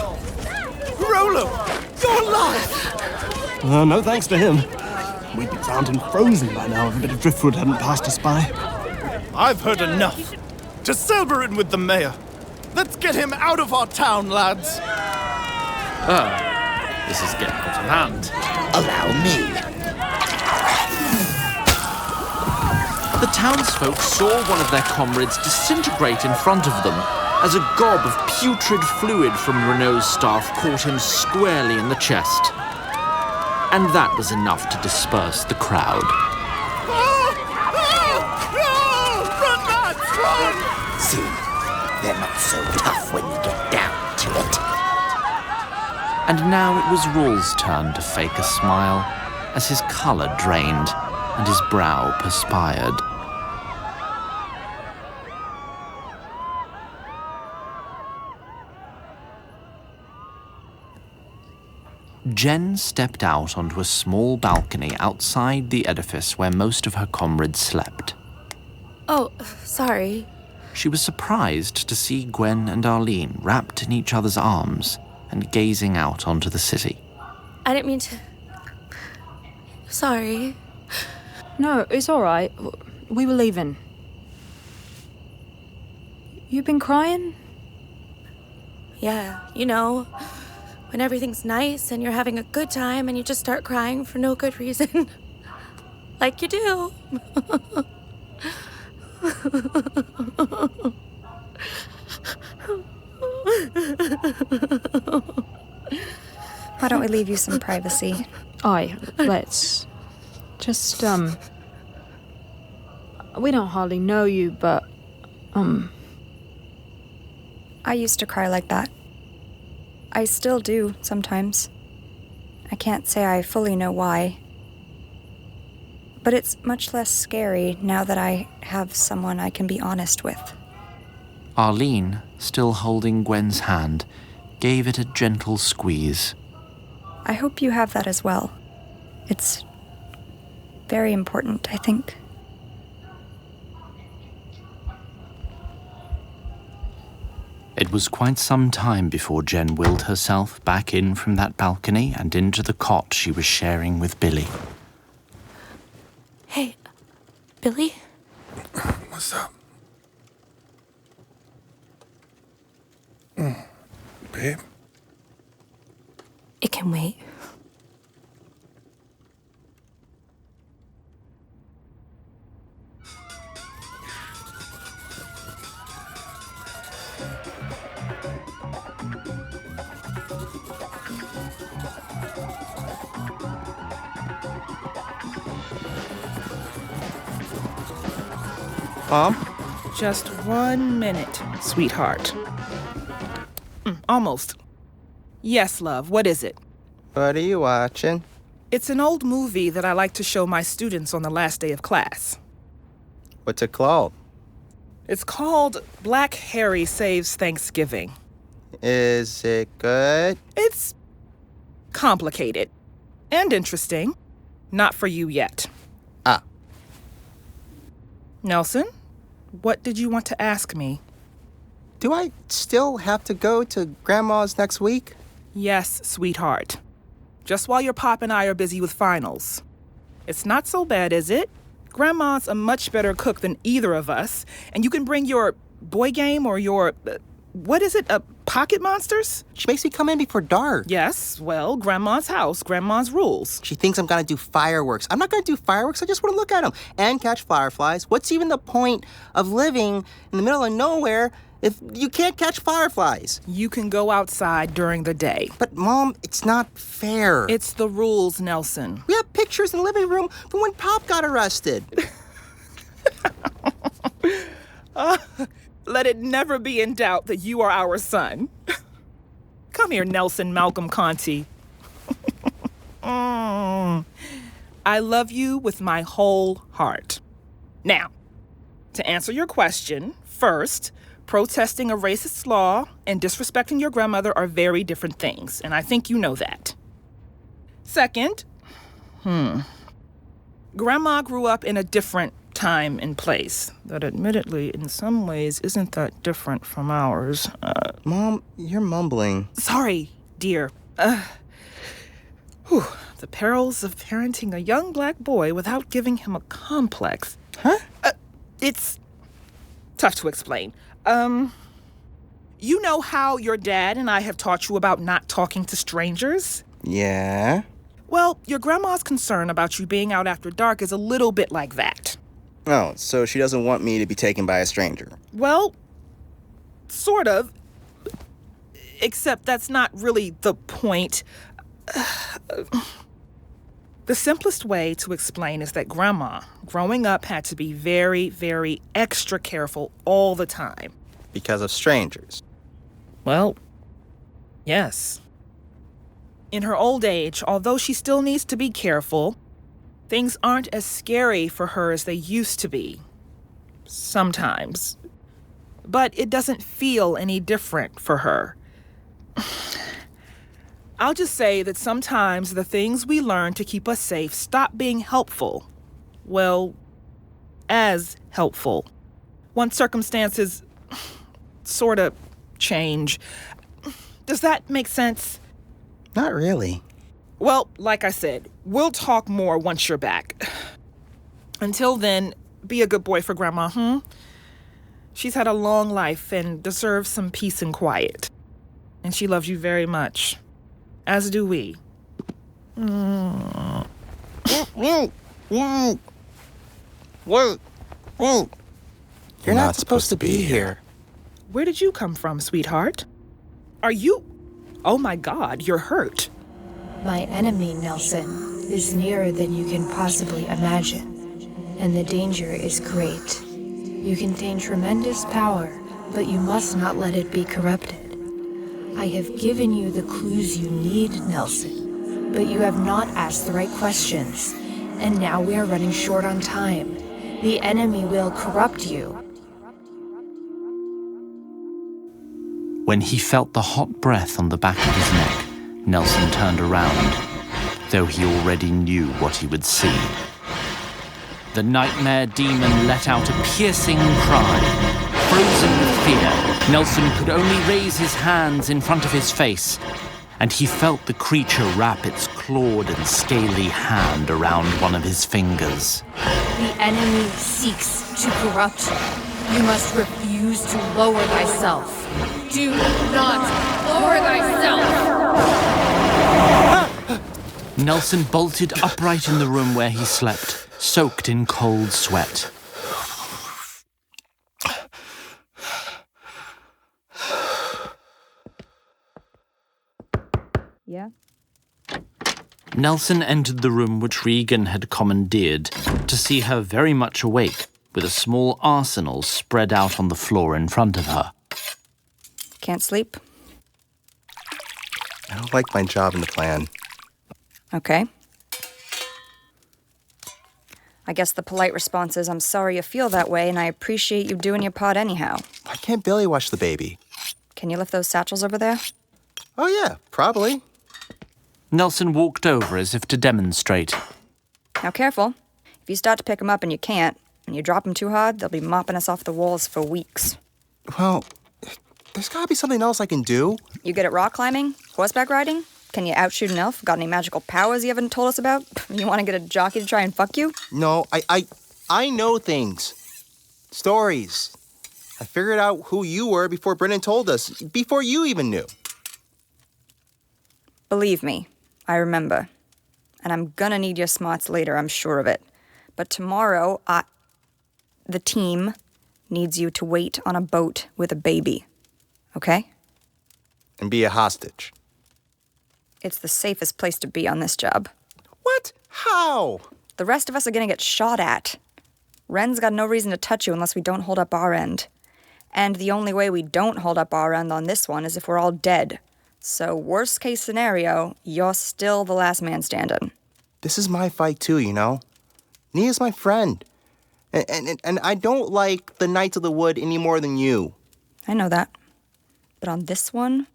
R: Rolo! You're alive!
K: No thanks to him. We'd be drowned and frozen by now if a bit of driftwood hadn't passed us by.
R: I've heard enough. To Selberton with the mayor. Let's get him out of our town, lads.
M: This is getting out of hand.
Q: Allow me.
A: The townsfolk saw one of their comrades disintegrate in front of them as a gob of putrid fluid from Renault's staff caught him squarely in the chest. And that was enough to disperse the crowd.
R: Run, lads, run!
Q: See, they're not so tough when you get down to it.
A: And now it was Rawls' turn to fake a smile as his colour drained and his brow perspired. Jen stepped out onto a small balcony outside the edifice where most of her comrades slept.
H: Oh, sorry.
A: She was surprised to see Gwen and Arlene wrapped in each other's arms and gazing out onto the city.
H: I didn't mean to... Sorry.
V: No, it's all right. We were leaving. You been crying?
H: Yeah, you know, When everything's nice and you're having a good time and you just start crying for no good reason. Like you do.
F: Why don't we leave you some privacy?
V: Aye, let's. Just, we don't hardly know you, but,
F: I used to cry like that. I still do, sometimes. I can't say I fully know why. But it's much less scary now that I have someone I can be honest with.
A: Arlene, still holding Gwen's hand, gave it a gentle squeeze.
F: I hope you have that as well. It's very important, I think.
A: It was quite some time before Jen willed herself back in from that balcony and into the cot she was sharing with Billy.
H: Hey, Billy?
G: What's up? Babe?
H: It can wait.
I: Mom?
N: Just 1 minute, sweetheart. Almost. Yes, love, what is it?
I: What are you watching?
N: It's an old movie that I like to show my students on the last day of class.
I: What's it called?
N: It's called Black Harry Saves Thanksgiving.
I: Is it good?
N: It's complicated and interesting. Not for you yet.
I: Ah.
N: Nelson, what did you want to ask me?
I: Do I still have to go to Grandma's next week?
N: Yes, sweetheart. Just while your pop and I are busy with finals. It's not so bad, is it? Grandma's a much better cook than either of us, and you can bring your boy game or your, what is it, pocket monsters?
I: She makes me come in before dark.
N: Yes, well, Grandma's house, Grandma's rules.
I: She thinks I'm gonna do fireworks. I'm not gonna do fireworks, I just wanna look at them and catch fireflies. What's even the point of living in the middle of nowhere if you can't catch fireflies?
N: You can go outside during the day.
I: But, Mom, it's not fair.
N: It's the rules, Nelson.
I: We have pictures in the living room from when Pop got arrested.
N: Let it never be in doubt that you are our son. Come here, Nelson Malcolm Conti. I love you with my whole heart. Now, to answer your question, first, protesting a racist law and disrespecting your grandmother are very different things, and I think you know that. Second, Grandma grew up in a different time and place that admittedly, in some ways, isn't that different from ours.
I: Mom, you're mumbling.
N: Sorry, dear. The perils of parenting a young black boy without giving him a complex.
I: Huh?
N: It's tough to explain. You know how your dad and I have taught you about not talking to strangers?
I: Yeah?
N: Well, your grandma's concern about you being out after dark is a little bit like that.
I: Oh, so she doesn't want me to be taken by a stranger.
N: Well, sort of. Except that's not really the point. The simplest way to explain is that Grandma, growing up, had to be very, very extra careful all the time.
I: Because of strangers?
N: Well, yes. In her old age, although she still needs to be careful, things aren't as scary for her as they used to be. Sometimes. But it doesn't feel any different for her. I'll just say that sometimes the things we learn to keep us safe stop being helpful. Well, as helpful. Once circumstances sort of change. Does that make sense?
I: Not really.
N: Well, like I said, we'll talk more once you're back. Until then, be a good boy for Grandma, She's had a long life and deserves some peace and quiet. And she loves you very much. As do we.
I: You're not supposed to be here.
N: Where did you come from, sweetheart? Are you... Oh my God, you're hurt.
O: My enemy, Nelson, is nearer than you can possibly imagine, and the danger is great. You contain tremendous power, but you must not let it be corrupted. I have given you the clues you need, Nelson, but you have not asked the right questions, and now we are running short on time. The enemy will corrupt you.
B: When he felt the hot breath on the back of his neck, Nelson turned around, though he already knew what he would see. The nightmare demon let out a piercing cry. Frozen with fear, Nelson could only raise his hands in front of his face, and he felt the creature wrap its clawed and scaly hand around one of his fingers.
O: The enemy seeks to corrupt you. You must refuse to lower thyself. Do not lower thyself!
B: Nelson bolted upright in the room where he slept, soaked in cold sweat.
F: Yeah?
B: Nelson entered the room which Regan had commandeered to see her very much awake, with a small arsenal spread out on the floor in front of her.
F: Can't sleep?
I: I don't like my job in the plan.
F: Okay. I guess the polite response is, I'm sorry you feel that way, and I appreciate you doing your part anyhow.
I: Why can't Billy wash the baby?
F: Can you lift those satchels over there?
I: Oh yeah, probably.
B: Nelson walked over as if to demonstrate.
F: Now careful. If you start to pick them up and you can't, and you drop them too hard, they'll be mopping us off the walls for weeks.
I: Well, there's gotta be something else I can do.
F: You good at rock climbing? Horseback riding? Can you outshoot an elf? Got any magical powers you haven't told us about? You want to get a jockey to try and fuck you?
I: No, I know things. Stories. I figured out who you were before Brennan told us, before you even knew.
F: Believe me, I remember. And I'm gonna need your smarts later, I'm sure of it. But tomorrow, the team needs you to wait on a boat with a baby. Okay?
I: And be a hostage.
F: It's the safest place to be on this job.
I: What? How?
F: The rest of us are gonna get shot at. Ren's got no reason to touch you unless we don't hold up our end. And the only way we don't hold up our end on this one is if we're all dead. So worst case scenario, you're still the last man standing.
I: This is my fight too, you know? Nia's my friend. And I don't like the Knights of the Wood any more than you.
F: I know that. But on this one,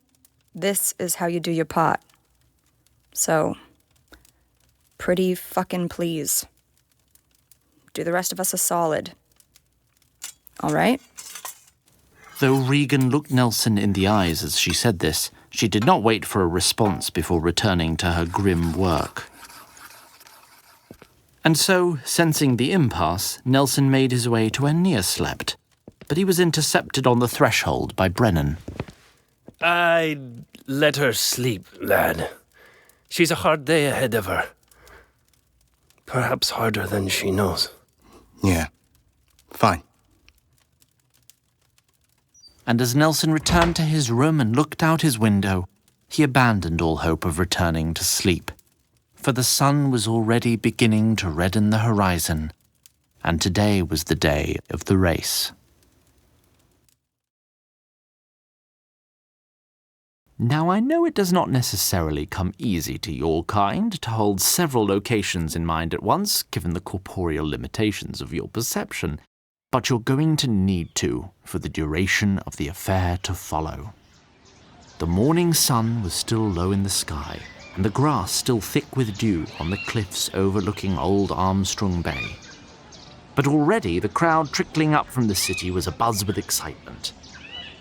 F: this is how you do your part. So, pretty fucking please. Do the rest of us a solid. All right?
B: Though Regan looked Nelson in the eyes as she said this, she did not wait for a response before returning to her grim work. And so, sensing the impasse, Nelson made his way to where Nia slept, but he was intercepted on the threshold by Brennan.
W: I'd let her sleep, lad. She's a hard day ahead of her. Perhaps harder than she knows.
I: Yeah, fine.
B: And as Nelson returned to his room and looked out his window, he abandoned all hope of returning to sleep. For the sun was already beginning to redden the horizon, and today was the day of the race. Now, I know it does not necessarily come easy to your kind to hold several locations in mind at once, given the corporeal limitations of your perception, but you're going to need to for the duration of the affair to follow. The morning sun was still low in the sky, and the grass still thick with dew on the cliffs overlooking Old Armstrong Bay. But already the crowd trickling up from the city was abuzz with excitement.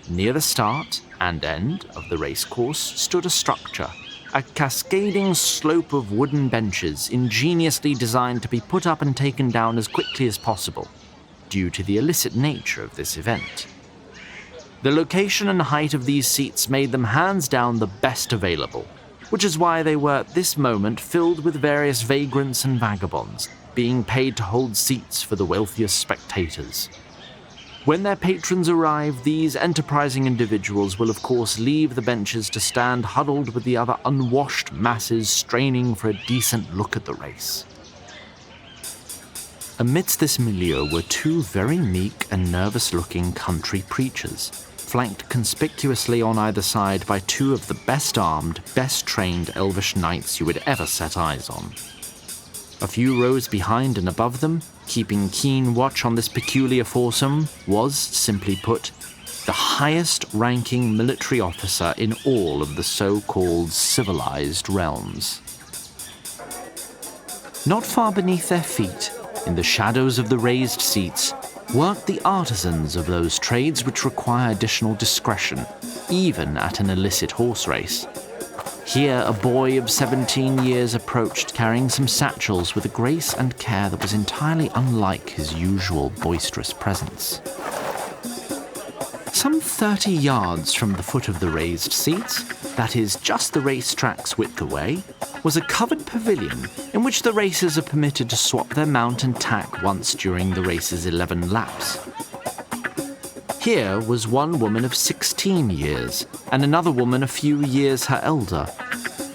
B: Near the start and end of the racecourse stood a structure, a cascading slope of wooden benches ingeniously designed to be put up and taken down as quickly as possible, due to the illicit nature of this event. The location and height of these seats made them hands down the best available,
A: which is why they were at this moment filled with various vagrants and vagabonds, being paid to hold seats for the wealthiest spectators. When their patrons arrive, these enterprising individuals will of course leave the benches to stand huddled with the other unwashed masses straining for a decent look at the race. Amidst this milieu were two very meek and nervous-looking country preachers, flanked conspicuously on either side by two of the best-armed, best-trained elvish knights you would ever set eyes on. A few rows behind and above them, keeping keen watch on this peculiar foursome, was, simply put, the highest-ranking military officer in all of the so-called civilized realms. Not far beneath their feet, in the shadows of the raised seats, worked the artisans of those trades which require additional discretion, even at an illicit horse race. Here, a boy of 17 years approached, carrying some satchels with a grace and care that was entirely unlike his usual boisterous presence. Some 30 yards from the foot of the raised seats, that is, just the racetrack's width away, was a covered pavilion in which the racers are permitted to swap their mount and tack once during the race's 11 laps. Here was one woman of 16 years, and another woman a few years her elder.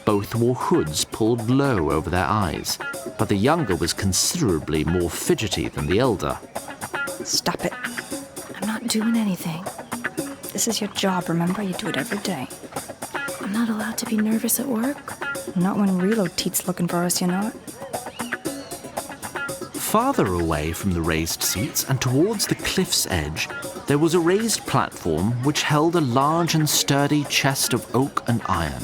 A: Both wore hoods pulled low over their eyes, but the younger was considerably more fidgety than the elder.
F: Stop it. I'm not doing anything. This is your job, remember? You do it every day.
C: I'm not allowed to be nervous at work?
F: Not when Relo Teet's looking for us, you know.
A: Farther away from the raised seats and towards the cliff's edge, there was a raised platform which held a large and sturdy chest of oak and iron.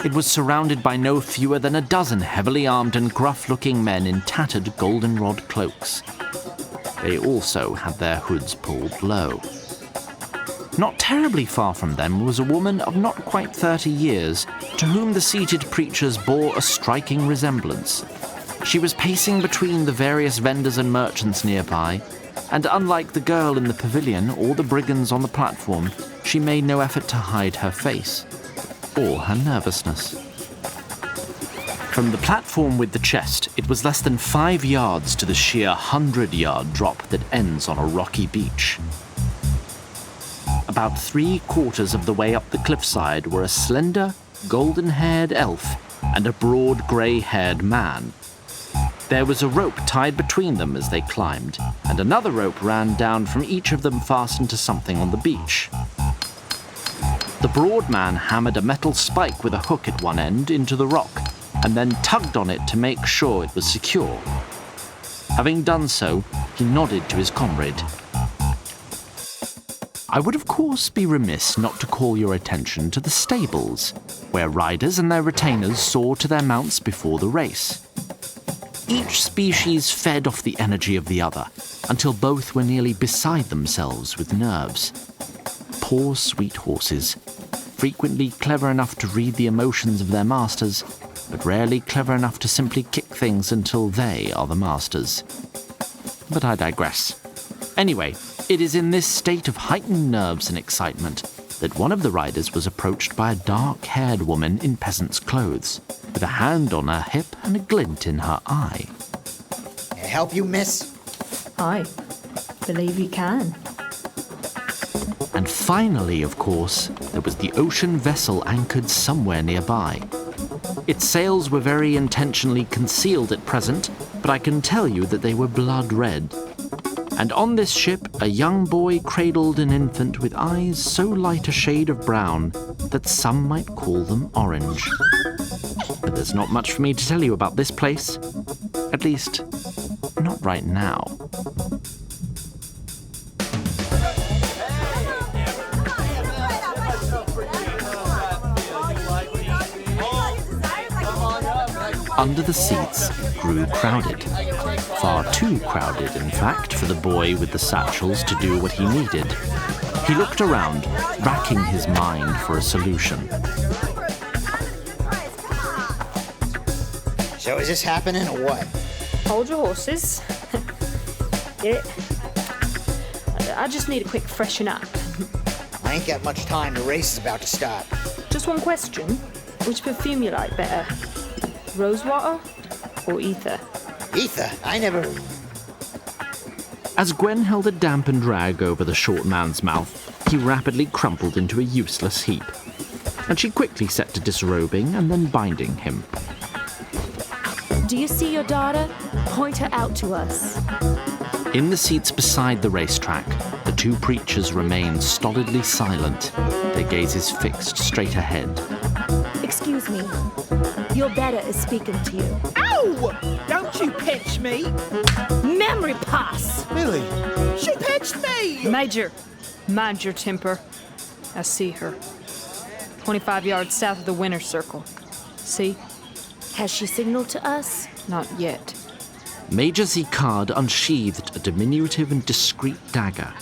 A: It was surrounded by no fewer than a dozen heavily armed and gruff-looking men in tattered goldenrod cloaks. They also had their hoods pulled low. Not terribly far from them was a woman of not quite 30 years, to whom the seated preachers bore a striking resemblance. She was pacing between the various vendors and merchants nearby, and unlike the girl in the pavilion or the brigands on the platform, she made no effort to hide her face, or her nervousness. From the platform with the chest, it was less than 5 yards to the sheer 100-yard drop that ends on a rocky beach. About 3/4 of the way up the cliffside were a slender, golden-haired elf and a broad, grey-haired man. There was a rope tied between them as they climbed, and another rope ran down from each of them fastened to something on the beach. The broad man hammered a metal spike with a hook at one end into the rock, and then tugged on it to make sure it was secure. Having done so, he nodded to his comrade. I would of course be remiss not to call your attention to the stables, where riders and their retainers saw to their mounts before the race. Each species fed off the energy of the other, until both were nearly beside themselves with nerves. Poor sweet horses, frequently clever enough to read the emotions of their masters, but rarely clever enough to simply kick things until they are the masters. But I digress. Anyway, it is in this state of heightened nerves and excitement that one of the riders was approached by a dark-haired woman in peasant's clothes, with a hand on her hip and a glint in her eye.
Q: May I help you, miss?
V: I believe you can.
A: And finally, of course, there was the ocean vessel anchored somewhere nearby. Its sails were very intentionally concealed at present, but I can tell you that they were blood red. And on this ship, a young boy cradled an infant with eyes so light a shade of brown that some might call them orange. But there's not much for me to tell you about this place. At least, not right now. Under the seats grew crowded. Far too crowded, in fact, for the boy with the satchels to do what he needed. He looked around, racking his mind for a solution.
Q: So is this happening or what?
V: Hold your horses. Get it? I just need a quick freshen up.
Q: I ain't got much time. The race is about to start.
V: Just one question. Which perfume you like better? Rosewater or ether?
Q: Ether? I never...
A: As Gwen held a dampened rag over the short man's mouth, he rapidly crumpled into a useless heap, and she quickly set to disrobing and then binding him.
H: Do you see your daughter? Point her out to us.
A: In the seats beside the racetrack, the two preachers remained stolidly silent, their gazes fixed straight ahead.
H: Excuse me. Your better is speaking to you.
N: Ow! Don't you pinch me!
H: Memory pass!
R: Lily!
N: She pinched me!
V: Major, mind your temper. I see her. 25 yards south of the winner's circle. See?
H: Has she signaled to us?
V: Not yet.
A: Major Zicard unsheathed a diminutive and discreet dagger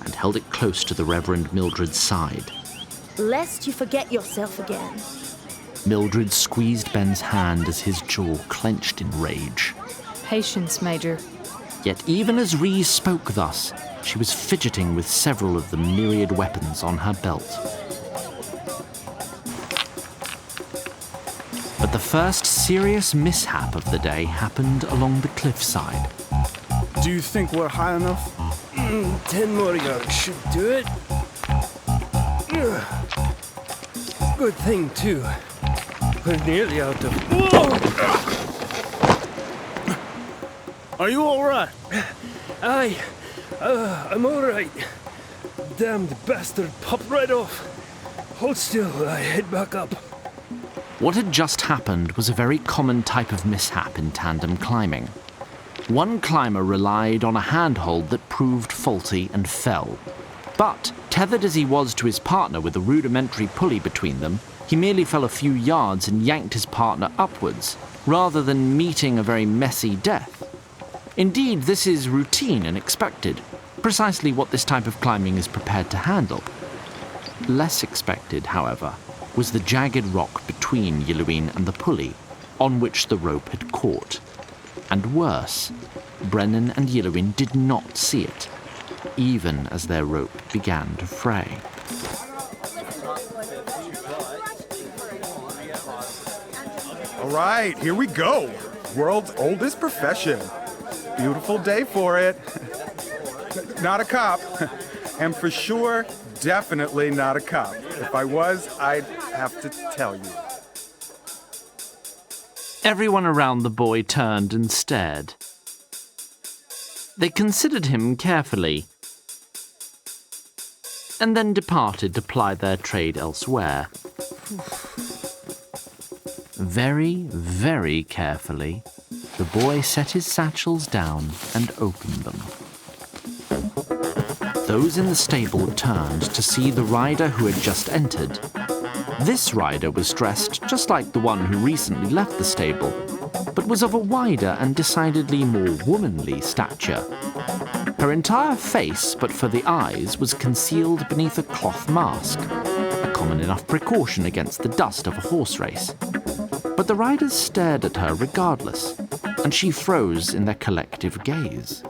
A: and held it close to the Reverend Mildred's side.
H: Lest you forget yourself again.
A: Mildred squeezed Ben's hand as his jaw clenched in rage.
V: Patience, Major.
A: Yet even as Rhys spoke thus, she was fidgeting with several of the myriad weapons on her belt. But the first serious mishap of the day happened along the cliffside.
K: Do you think we're high enough?
W: 10 more yards should do it. Good thing, too. We're nearly out of...
K: Are you all right?
W: Aye. I'm all right. Damned bastard popped right off. Hold still, I head back up.
A: What had just happened was a very common type of mishap in tandem climbing. One climber relied on a handhold that proved faulty and fell. But, tethered as he was to his partner with a rudimentary pulley between them, he merely fell a few yards and yanked his partner upwards, rather than meeting a very messy death. Indeed, this is routine and expected, precisely what this type of climbing is prepared to handle. Less expected, however, was the jagged rock between Yilluine and the pulley, on which the rope had caught. And worse, Brennan and Yilluine did not see it, even as their rope began to fray.
G: All right, here we go. World's oldest profession. Beautiful day for it. Not a cop. And for sure, definitely not a cop. If I was, I'd have to tell you.
A: Everyone around the boy turned and stared. They considered him carefully, and then departed to ply their trade elsewhere. Very, very carefully, the boy set his satchels down and opened them. Those in the stable turned to see the rider who had just entered. This rider was dressed just like the one who recently left the stable, but was of a wider and decidedly more womanly stature. Her entire face, but for the eyes, was concealed beneath a cloth mask, a common enough precaution against the dust of a horse race. But the riders stared at her regardless, and she froze in their collective gaze.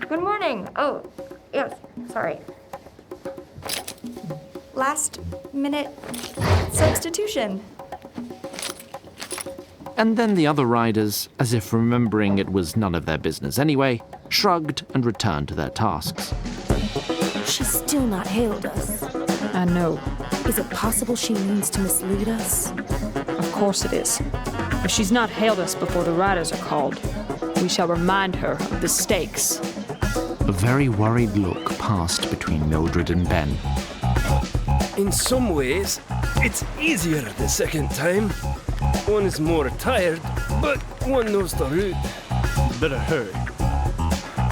F: Good morning. Oh, yes, sorry. Last minute substitution.
A: And then the other riders, as if remembering it was none of their business anyway, shrugged and returned to their tasks.
H: She's still not hailed us.
V: I know.
H: Is it possible she means to mislead us?
V: Of course it is. If she's not hailed us before the riders are called, we shall remind her of the stakes.
A: A very worried look passed between Mildred and Ben.
W: In some ways, it's easier the second time. One is more tired, but one knows the route.
K: Better hurry.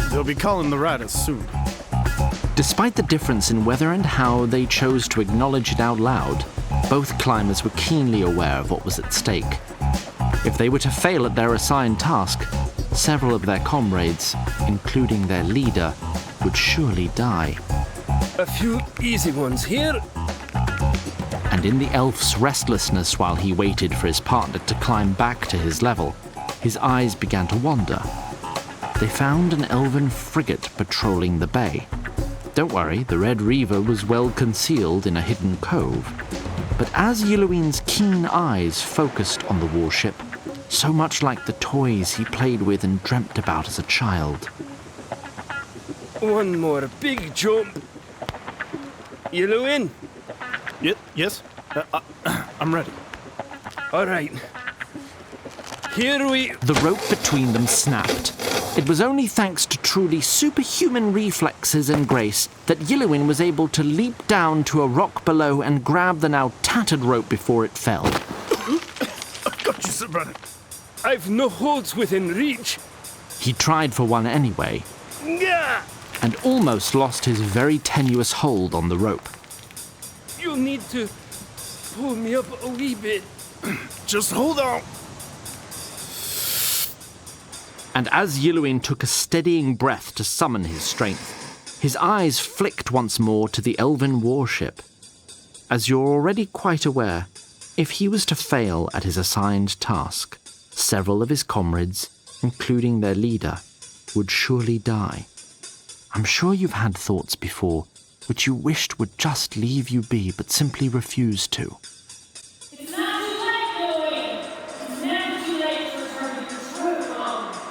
K: They'll be calling the riders soon.
A: Despite the difference in whether and how they chose to acknowledge it out loud, both climbers were keenly aware of what was at stake. If they were to fail at their assigned task, several of their comrades, including their leader, would surely die.
W: A few easy ones here.
A: And in the elf's restlessness while he waited for his partner to climb back to his level, his eyes began to wander. They found an elven frigate patrolling the bay. Don't worry, the Red Reaver was well concealed in a hidden cove. But as Yelloween's keen eyes focused on the warship, so much like the toys he played with and dreamt about as a child.
W: One more big jump. Yelloween?
R: Yes? I'm ready.
W: All right. Here we...
A: The rope between them snapped. It was only thanks to truly superhuman reflexes and grace that Yelloween was able to leap down to a rock below and grab the now tattered rope before it fell.
W: I've got you, Sir Brother. I've no holds within reach.
A: He tried for one anyway, and almost lost his very tenuous hold on the rope.
W: You'll need to pull me up a wee bit.
R: Just hold on.
A: And as Yelloween took a steadying breath to summon his strength, his eyes flicked once more to the elven warship. As you're already quite aware, if he was to fail at his assigned task, several of his comrades, including their leader, would surely die. I'm sure you've had thoughts before, which you wished would just leave you be, but simply refused to.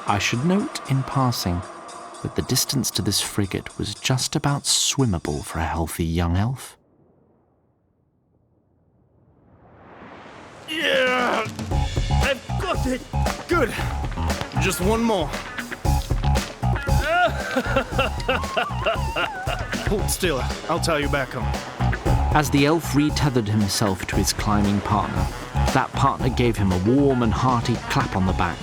A: I should note, in passing, that the distance to this frigate was just about swimmable for a healthy young elf.
W: Yeah! I've got it!
R: Good! Just one more. Hold still. I'll tie you back on.
A: As the elf retethered himself to his climbing partner, that partner gave him a warm and hearty clap on the back.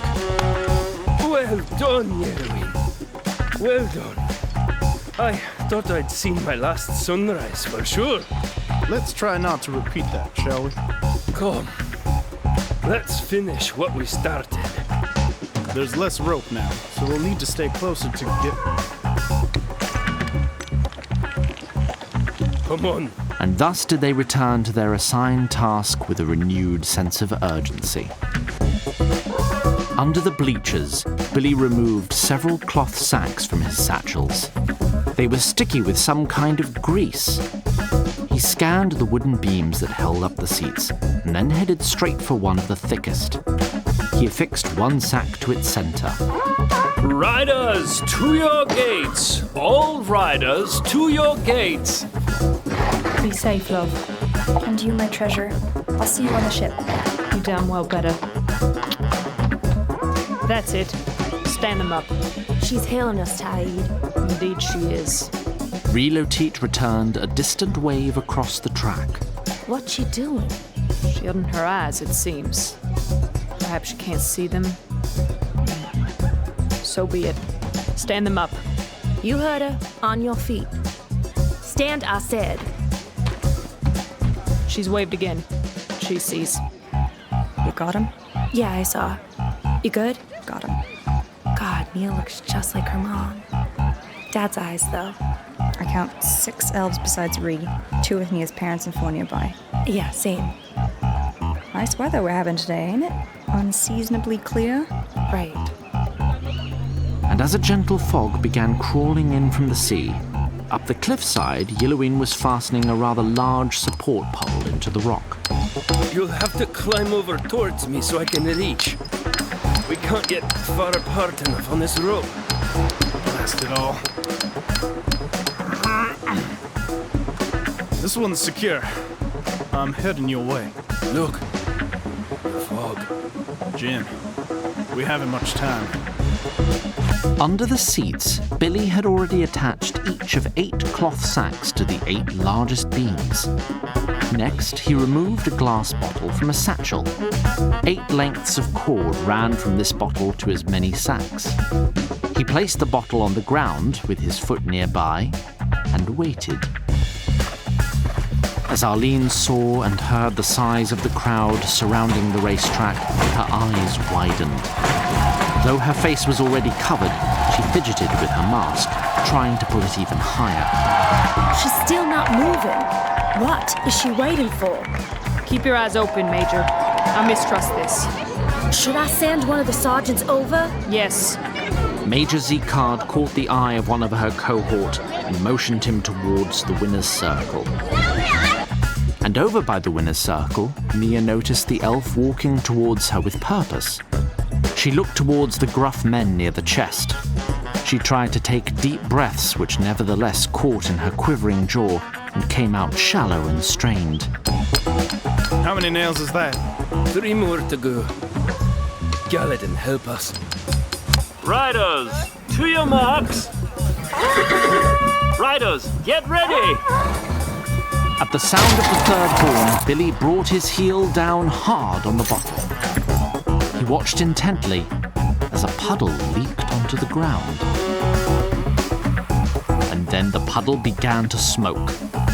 W: Well done, Yelloween. Well done. I thought I'd seen my last sunrise for sure.
R: Let's try not to repeat that, shall we?
W: Come. Let's finish what we started.
R: There's less rope now, so we'll need to stay closer to get...
W: Come on.
A: And thus did they return to their assigned task with a renewed sense of urgency. Under the bleachers, Billy removed several cloth sacks from his satchels. They were sticky with some kind of grease. He scanned the wooden beams that held up the seats, and then headed straight for one of the thickest. He affixed one sack to its center.
W: Riders, to your gates! All riders, to your gates!
V: Be safe, love.
F: And you, my treasure. I'll see you on the ship.
V: You damn well better. That's it. Stand them up.
H: She's hailing us, Taid.
V: Indeed she is.
A: Reloteet returned a distant wave across the track.
H: What's she doing?
V: Shielding her eyes, it seems. Perhaps she can't see them. So be it. Stand them up.
H: You heard her. On your feet. Stand, I said.
V: She's waved again. She sees.
F: You got him?
H: Yeah, I saw. You good?
F: Got him.
H: God, Mia looks just like her mom. Dad's eyes, though.
F: I count 6 elves besides Ree. 2 with Mia's parents and 4 nearby.
H: Yeah, same.
F: Nice weather we're having today, ain't it? Unseasonably clear.
H: Right.
A: And as a gentle fog began crawling in from the sea, up the cliffside, Yelloween was fastening a rather large support pole into the rock.
W: You'll have to climb over towards me so I can reach. We can't get far apart enough on this rope.
R: Blast it all. This one's secure. I'm heading your way.
W: Look. Fog.
R: Jim, we haven't much time.
A: Under the seats, Billy had already attached each of 8 cloth sacks to the 8 largest beams. Next, he removed a glass bottle from a satchel. 8 lengths of cord ran from this bottle to as many sacks. He placed the bottle on the ground with his foot nearby and waited. As Arlene saw and heard the size of the crowd surrounding the racetrack, her eyes widened. Though her face was already covered, she fidgeted with her mask, trying to pull it even higher.
H: She's still not moving. What is she waiting for?
V: Keep your eyes open, Major. I mistrust this.
H: Should I send one of the sergeants over?
V: Yes.
A: Major Zekard caught the eye of one of her cohort and motioned him towards the winner's circle. And over by the winner's circle, Nia noticed the elf walking towards her with purpose. She looked towards the gruff men near the chest. She tried to take deep breaths, which nevertheless caught in her quivering jaw and came out shallow and strained.
R: How many nails is that?
W: 3 more to go. Galadin, help us.
U: Riders, to your marks! Riders, get ready!
A: At the sound of the third horn, Billy brought his heel down hard on the bottle. He watched intently as a puddle leaked onto the ground. And then the puddle began to smoke.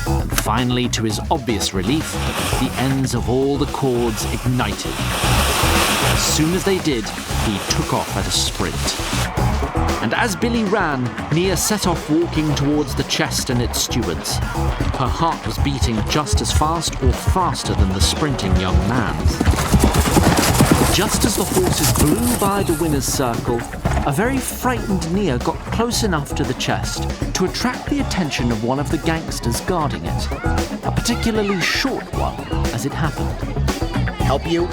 A: And finally, to his obvious relief, the ends of all the cords ignited. As soon as they did, he took off at a sprint. And as Billy ran, Nia set off walking towards the chest and its stewards. Her heart was beating just as fast or faster than the sprinting young man's. Just as the horses blew by the winner's circle, a very frightened Nia got close enough to the chest to attract the attention of one of the gangsters guarding it. A particularly short one, as it happened.
Q: Help you?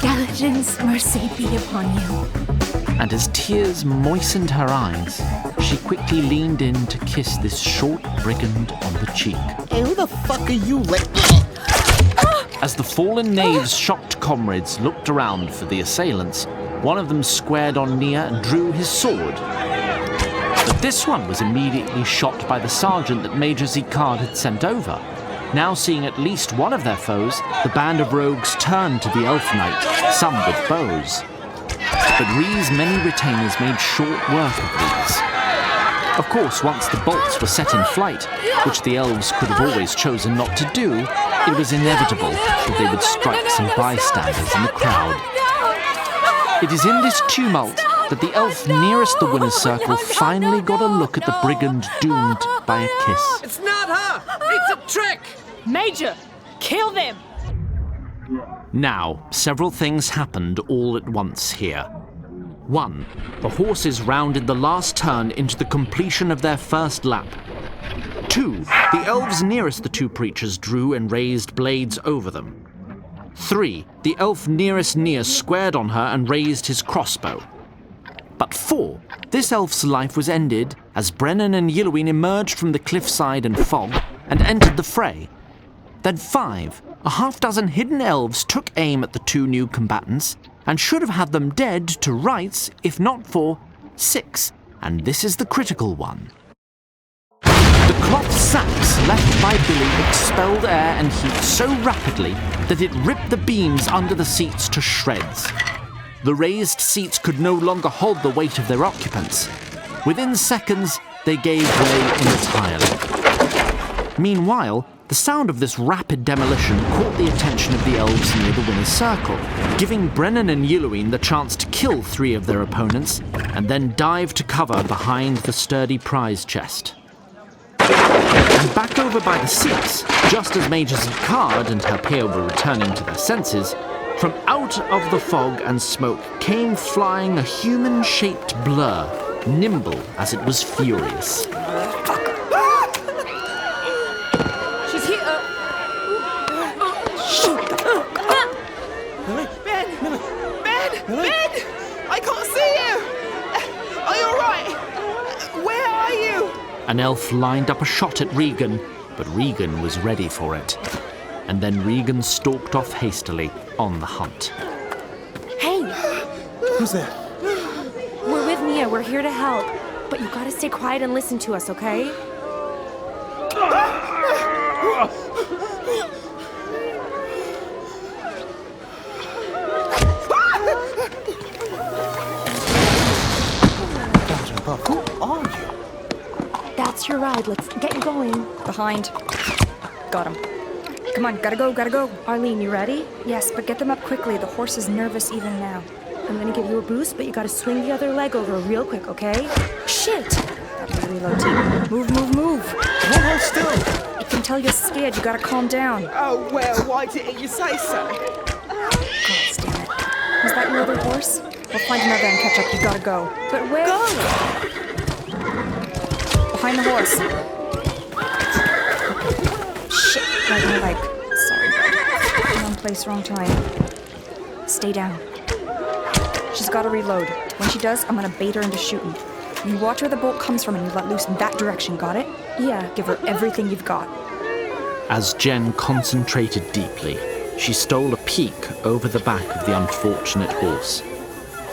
E: Galadin's mercy be upon you.
A: And as tears moistened her eyes, she quickly leaned in to kiss this short brigand on the cheek.
Q: Hey, who the fuck are you?
A: As the fallen knave's shocked comrades looked around for the assailants, one of them squared on Nia and drew his sword. But this one was immediately shot by the sergeant that Major Zikard had sent over. Now seeing at least one of their foes, the band of rogues turned to the elf knight, some with bows. But Rhee's many retainers made short work of these. Of course, once the bolts were set in flight, which the elves could have always chosen not to do, it was inevitable that they would strike some bystanders in the crowd. It is in this tumult that the elf nearest the winner's circle finally got a look at the brigand doomed by a kiss.
P: It's not her! It's a trick!
V: Major, kill them!
A: Now, several things happened all at once here. 1. The horses rounded the last turn into the completion of their first lap. 2. The elves nearest the two preachers drew and raised blades over them. 3. The elf nearest Nia squared on her and raised his crossbow. But 4. This elf's life was ended as Brennan and Yilloween emerged from the cliffside and fog and entered the fray. Then 5. A half-dozen hidden elves took aim at the two new combatants and should have had them dead to rights if not for 6. And this is the critical one. The cloth sacks left by Billy expelled air and heat so rapidly that it ripped the beams under the seats to shreds. The raised seats could no longer hold the weight of their occupants. Within seconds, they gave way entirely. Meanwhile, the sound of this rapid demolition caught the attention of the elves near the winner's circle, giving Brennan and Yilloween the chance to kill 3 of their opponents and then dive to cover behind the sturdy prize chest. And back over by the seats, just as Major Zikard and her peer were returning to their senses, from out of the fog and smoke came flying a human-shaped blur, nimble as it was furious.
V: She's here.
N: Ben! I can't see you! Are you alright? Where are you?
A: An elf lined up a shot at Regan, but Regan was ready for it. And then Regan stalked off hastily on the hunt.
C: Hey!
K: Who's there?
C: We're with Nia. We're here to help. But you gotta stay quiet and listen to us, okay?
K: Who are you?
C: That's your ride. Let's get going.
F: Behind. Got him. Come on, gotta go.
C: Arlene, you ready?
F: Yes, but get them up quickly. The horse is nervous even now.
C: I'm gonna give you a boost, but you gotta swing the other leg over real quick, okay? Shit!
F: Gotta reload too. Move.
N: Hold still.
F: I can tell you're scared. You gotta calm down.
N: Oh, well, why didn't you say so?
F: God damn it. Was that your other horse? We'll find another and catch up. You gotta go.
C: But where? Go!
F: Behind the horse. Shit, right in my leg. Sorry. Wrong place, wrong time. Stay down. She's gotta reload. When she does, I'm gonna bait her into shooting. You watch where the bolt comes from and you let loose in that direction, got it?
H: Yeah.
F: Give her everything you've got.
A: As Jen concentrated deeply, she stole a peek over the back of the unfortunate horse.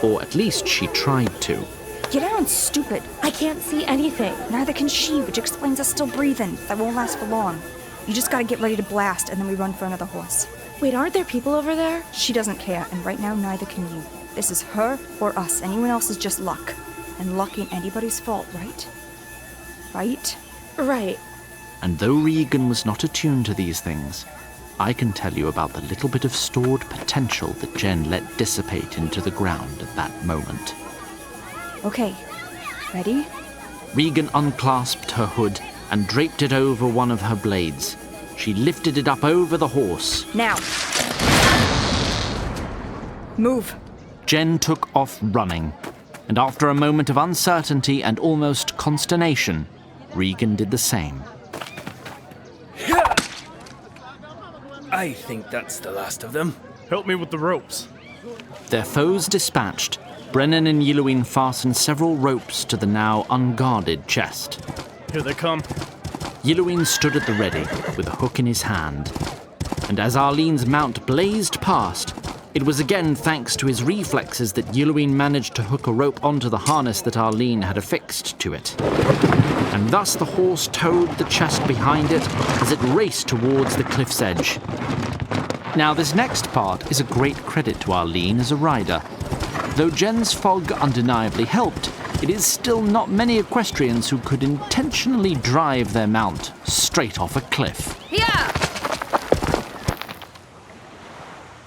A: Or at least she tried to.
F: Get down, stupid.
H: I can't see anything.
F: Neither can she, which explains us still breathing. That won't last for long. You just gotta get ready to blast, and then we run for another horse.
H: Wait, aren't there people over there?
F: She doesn't care, and right now neither can you. This is her or us. Anyone else is just luck. And luck ain't anybody's fault, right? Right?
H: Right.
A: And though Regan was not attuned to these things, I can tell you about the little bit of stored potential that Jen let dissipate into the ground at that moment.
F: Okay. Ready?
A: Regan unclasped her hood and draped it over one of her blades. She lifted it up over the horse.
F: Now. Move.
A: Jen took off running, and after a moment of uncertainty and almost consternation, Regan did the same.
W: I think that's the last of them.
R: Help me with the ropes.
A: Their foes dispatched, Brennan and Yilluin fastened several ropes to the now unguarded chest.
R: Here they come.
A: Yilluin stood at the ready, with a hook in his hand. And as Arlene's mount blazed past, it was again thanks to his reflexes that Yilluin managed to hook a rope onto the harness that Arlene had affixed to it. And thus the horse towed the chest behind it as it raced towards the cliff's edge. Now this next part is a great credit to Arlene as a rider. Though Jen's fog undeniably helped, it is still not many equestrians who could intentionally drive their mount straight off a cliff.
H: Yeah!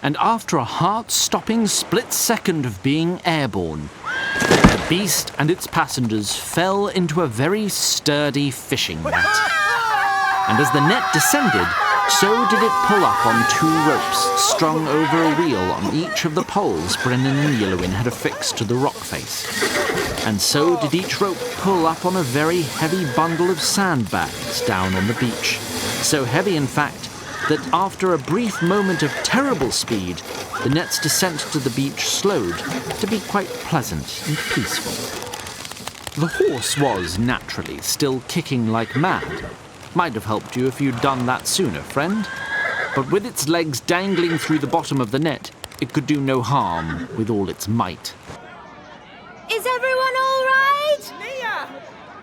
A: And after a heart-stopping split second of being airborne, the beast and its passengers fell into a very sturdy fishing net. And as the net descended, so did it pull up on two ropes strung over a wheel on each of the poles Brennan and Yilluin had affixed to the rock face. And so did each rope pull up on a very heavy bundle of sandbags down on the beach. So heavy, in fact, that after a brief moment of terrible speed, the net's descent to the beach slowed to be quite pleasant and peaceful. The horse was, naturally, still kicking like mad. Might have helped you if you'd done that sooner, friend. But with its legs dangling through the bottom of the net, it could do no harm with all its might.
C: Is everyone all right?
L: Nia!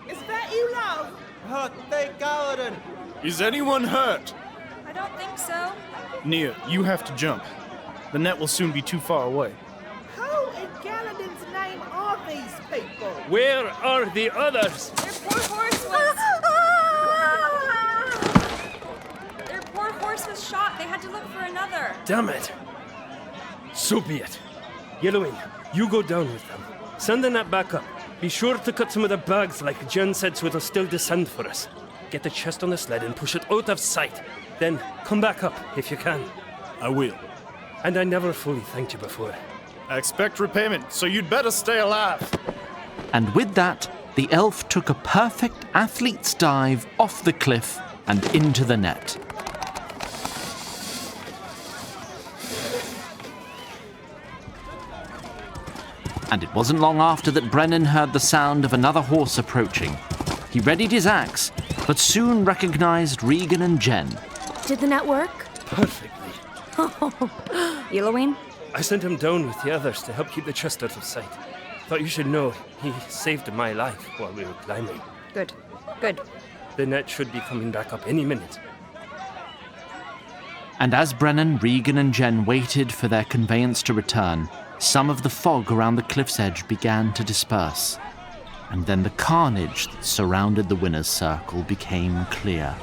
L: Is that you, love?
I: Oh, thank Galadin!
R: Is anyone hurt?
F: I don't think so.
R: Nia, you have to jump. The net will soon be too far away.
L: Who in Galadin's name are these people?
W: Where are the others?
F: Their poor horse was... Their poor horse was shot. They had to look for another.
W: Damn it. So be it. Yilluin, you go down with them. Send the net back up. Be sure to cut some of the bags like Jen said so it'll still descend for us. Get the chest on the sled and push it out of sight. Then come back up if you can.
R: I will.
W: And I never fully thanked you before.
R: I expect repayment, so you'd better stay alive.
A: And with that, the elf took a perfect athlete's dive off the cliff and into the net. And it wasn't long after that Brennan heard the sound of another horse approaching. He readied his axe, but soon recognized Regan and Jen.
H: Did the net work?
W: Perfectly.
F: Yilluin?
W: I sent him down with the others to help keep the chest out of sight. Thought you should know he saved my life while we were climbing.
F: Good. Good.
W: The net should be coming back up any minute.
A: And as Brennan, Regan and Jen waited for their conveyance to return, some of the fog around the cliff's edge began to disperse. And then the carnage that surrounded the winner's circle became clear.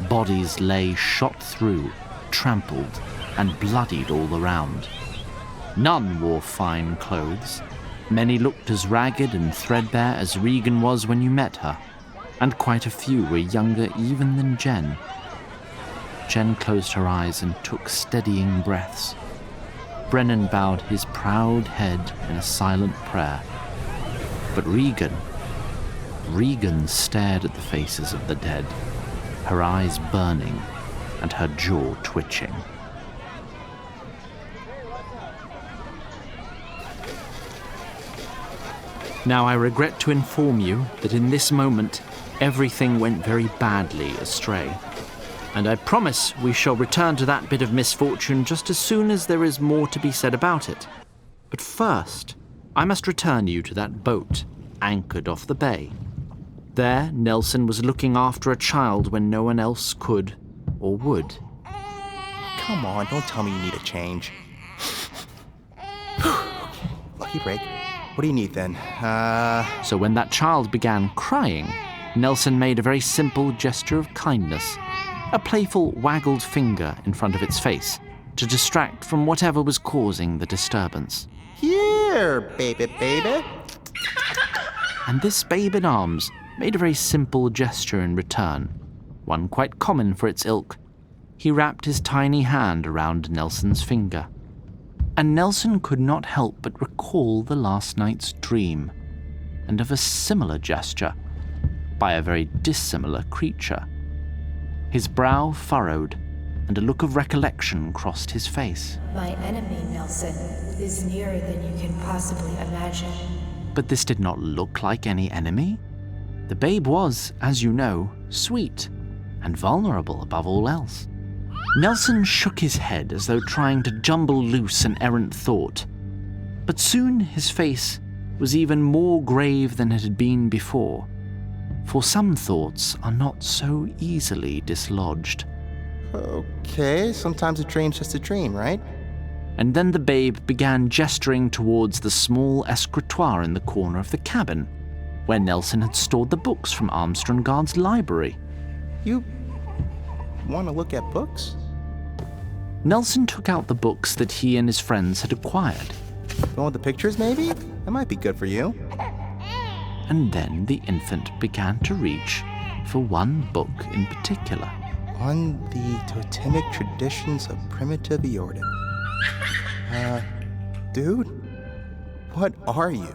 A: Bodies lay shot through, trampled, and bloodied all around. None wore fine clothes. Many looked as ragged and threadbare as Regan was when you met her, and quite a few were younger even than Jen. Jen closed her eyes and took steadying breaths. Brennan bowed his proud head in a silent prayer. But Regan stared at the faces of the dead, her eyes burning and her jaw twitching. Now I regret to inform you that in this moment, everything went very badly astray. And I promise we shall return to that bit of misfortune just as soon as there is more to be said about it. But first, I must return you to that boat anchored off the bay. There, Nelson was looking after a child when no one else could or would.
I: Come on, don't tell me you need a change. Lucky break. What do you need then?
A: So when that child began crying, Nelson made a very simple gesture of kindness, a playful waggled finger in front of its face, to distract from whatever was causing the disturbance.
I: Here, baby.
A: And this babe in arms made a very simple gesture in return, one quite common for its ilk. He wrapped his tiny hand around Nelson's finger. And Nelson could not help but recall the last night's dream, and of a similar gesture, by a very dissimilar creature. His brow furrowed, and a look of recollection crossed his face.
O: My enemy, Nelson, is nearer than you can possibly imagine.
A: But this did not look like any enemy. The babe was, as you know, sweet, and vulnerable above all else. Nelson shook his head as though trying to jumble loose an errant thought. But soon his face was even more grave than it had been before, for some thoughts are not so easily dislodged.
I: Okay, sometimes a dream's just a dream, right?
A: And then the babe began gesturing towards the small escritoire in the corner of the cabin, where Nelson had stored the books from Armstrong-Guard's library.
I: You want to look at books?
A: Nelson took out the books that he and his friends had acquired.
I: Going with the pictures, maybe? That might be good for you.
A: And then the infant began to reach for one book in particular.
I: On the totemic traditions of primitive Eordan. Dude? What are you?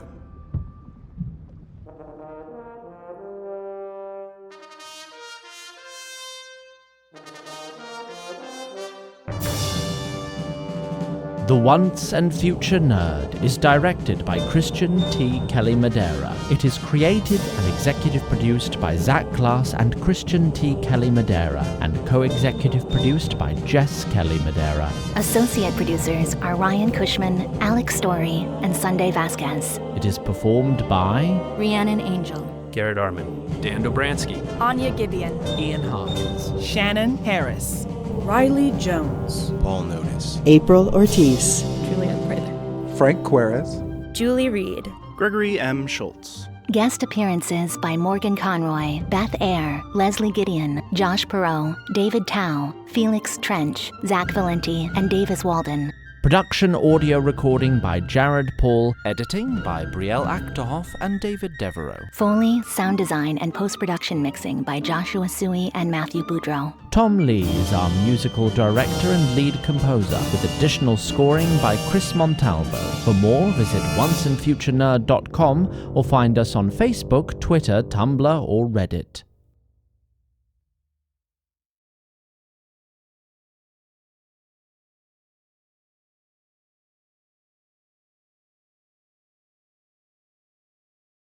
A: The Once and Future Nerd is directed by Christian T. Kelly Madera. It is created and executive produced by Zach Glass and Christian T. Kelly Madera, and co-executive produced by Jess Kelly Madera.
D: Associate producers are Ryan Cushman, Alex Story, and Sunday Vasquez.
A: It is performed by
E: Rhiannon Angel,
W: Garrett Arman, Dan Dobransky,
C: Anya Gibeon,
A: Ian Hawkins,
N: Shannon Harris,
L: Riley Jones,
I: Paul Notice,
S: April Ortiz,
C: Juliet Prather,
T: Frank Querez,
C: Julie Reed,
R: Gregory M. Schultz.
D: Guest appearances by Morgan Conroy, Beth Eyre, Leslie Gideon, Josh Perot, David Tao, Felix Trench, Zach Valenti, and Davis Walden.
A: Production audio recording by Jared Paul. Editing by Brielle Achterhoff and David Devereaux.
D: Foley, sound design, and post-production mixing by Joshua Sui and Matthew Boudreau.
A: Tom Lee is our musical director and lead composer, with additional scoring by Chris Montalvo. For more, visit onceandfuturenerd.com or find us on Facebook, Twitter, Tumblr, or Reddit.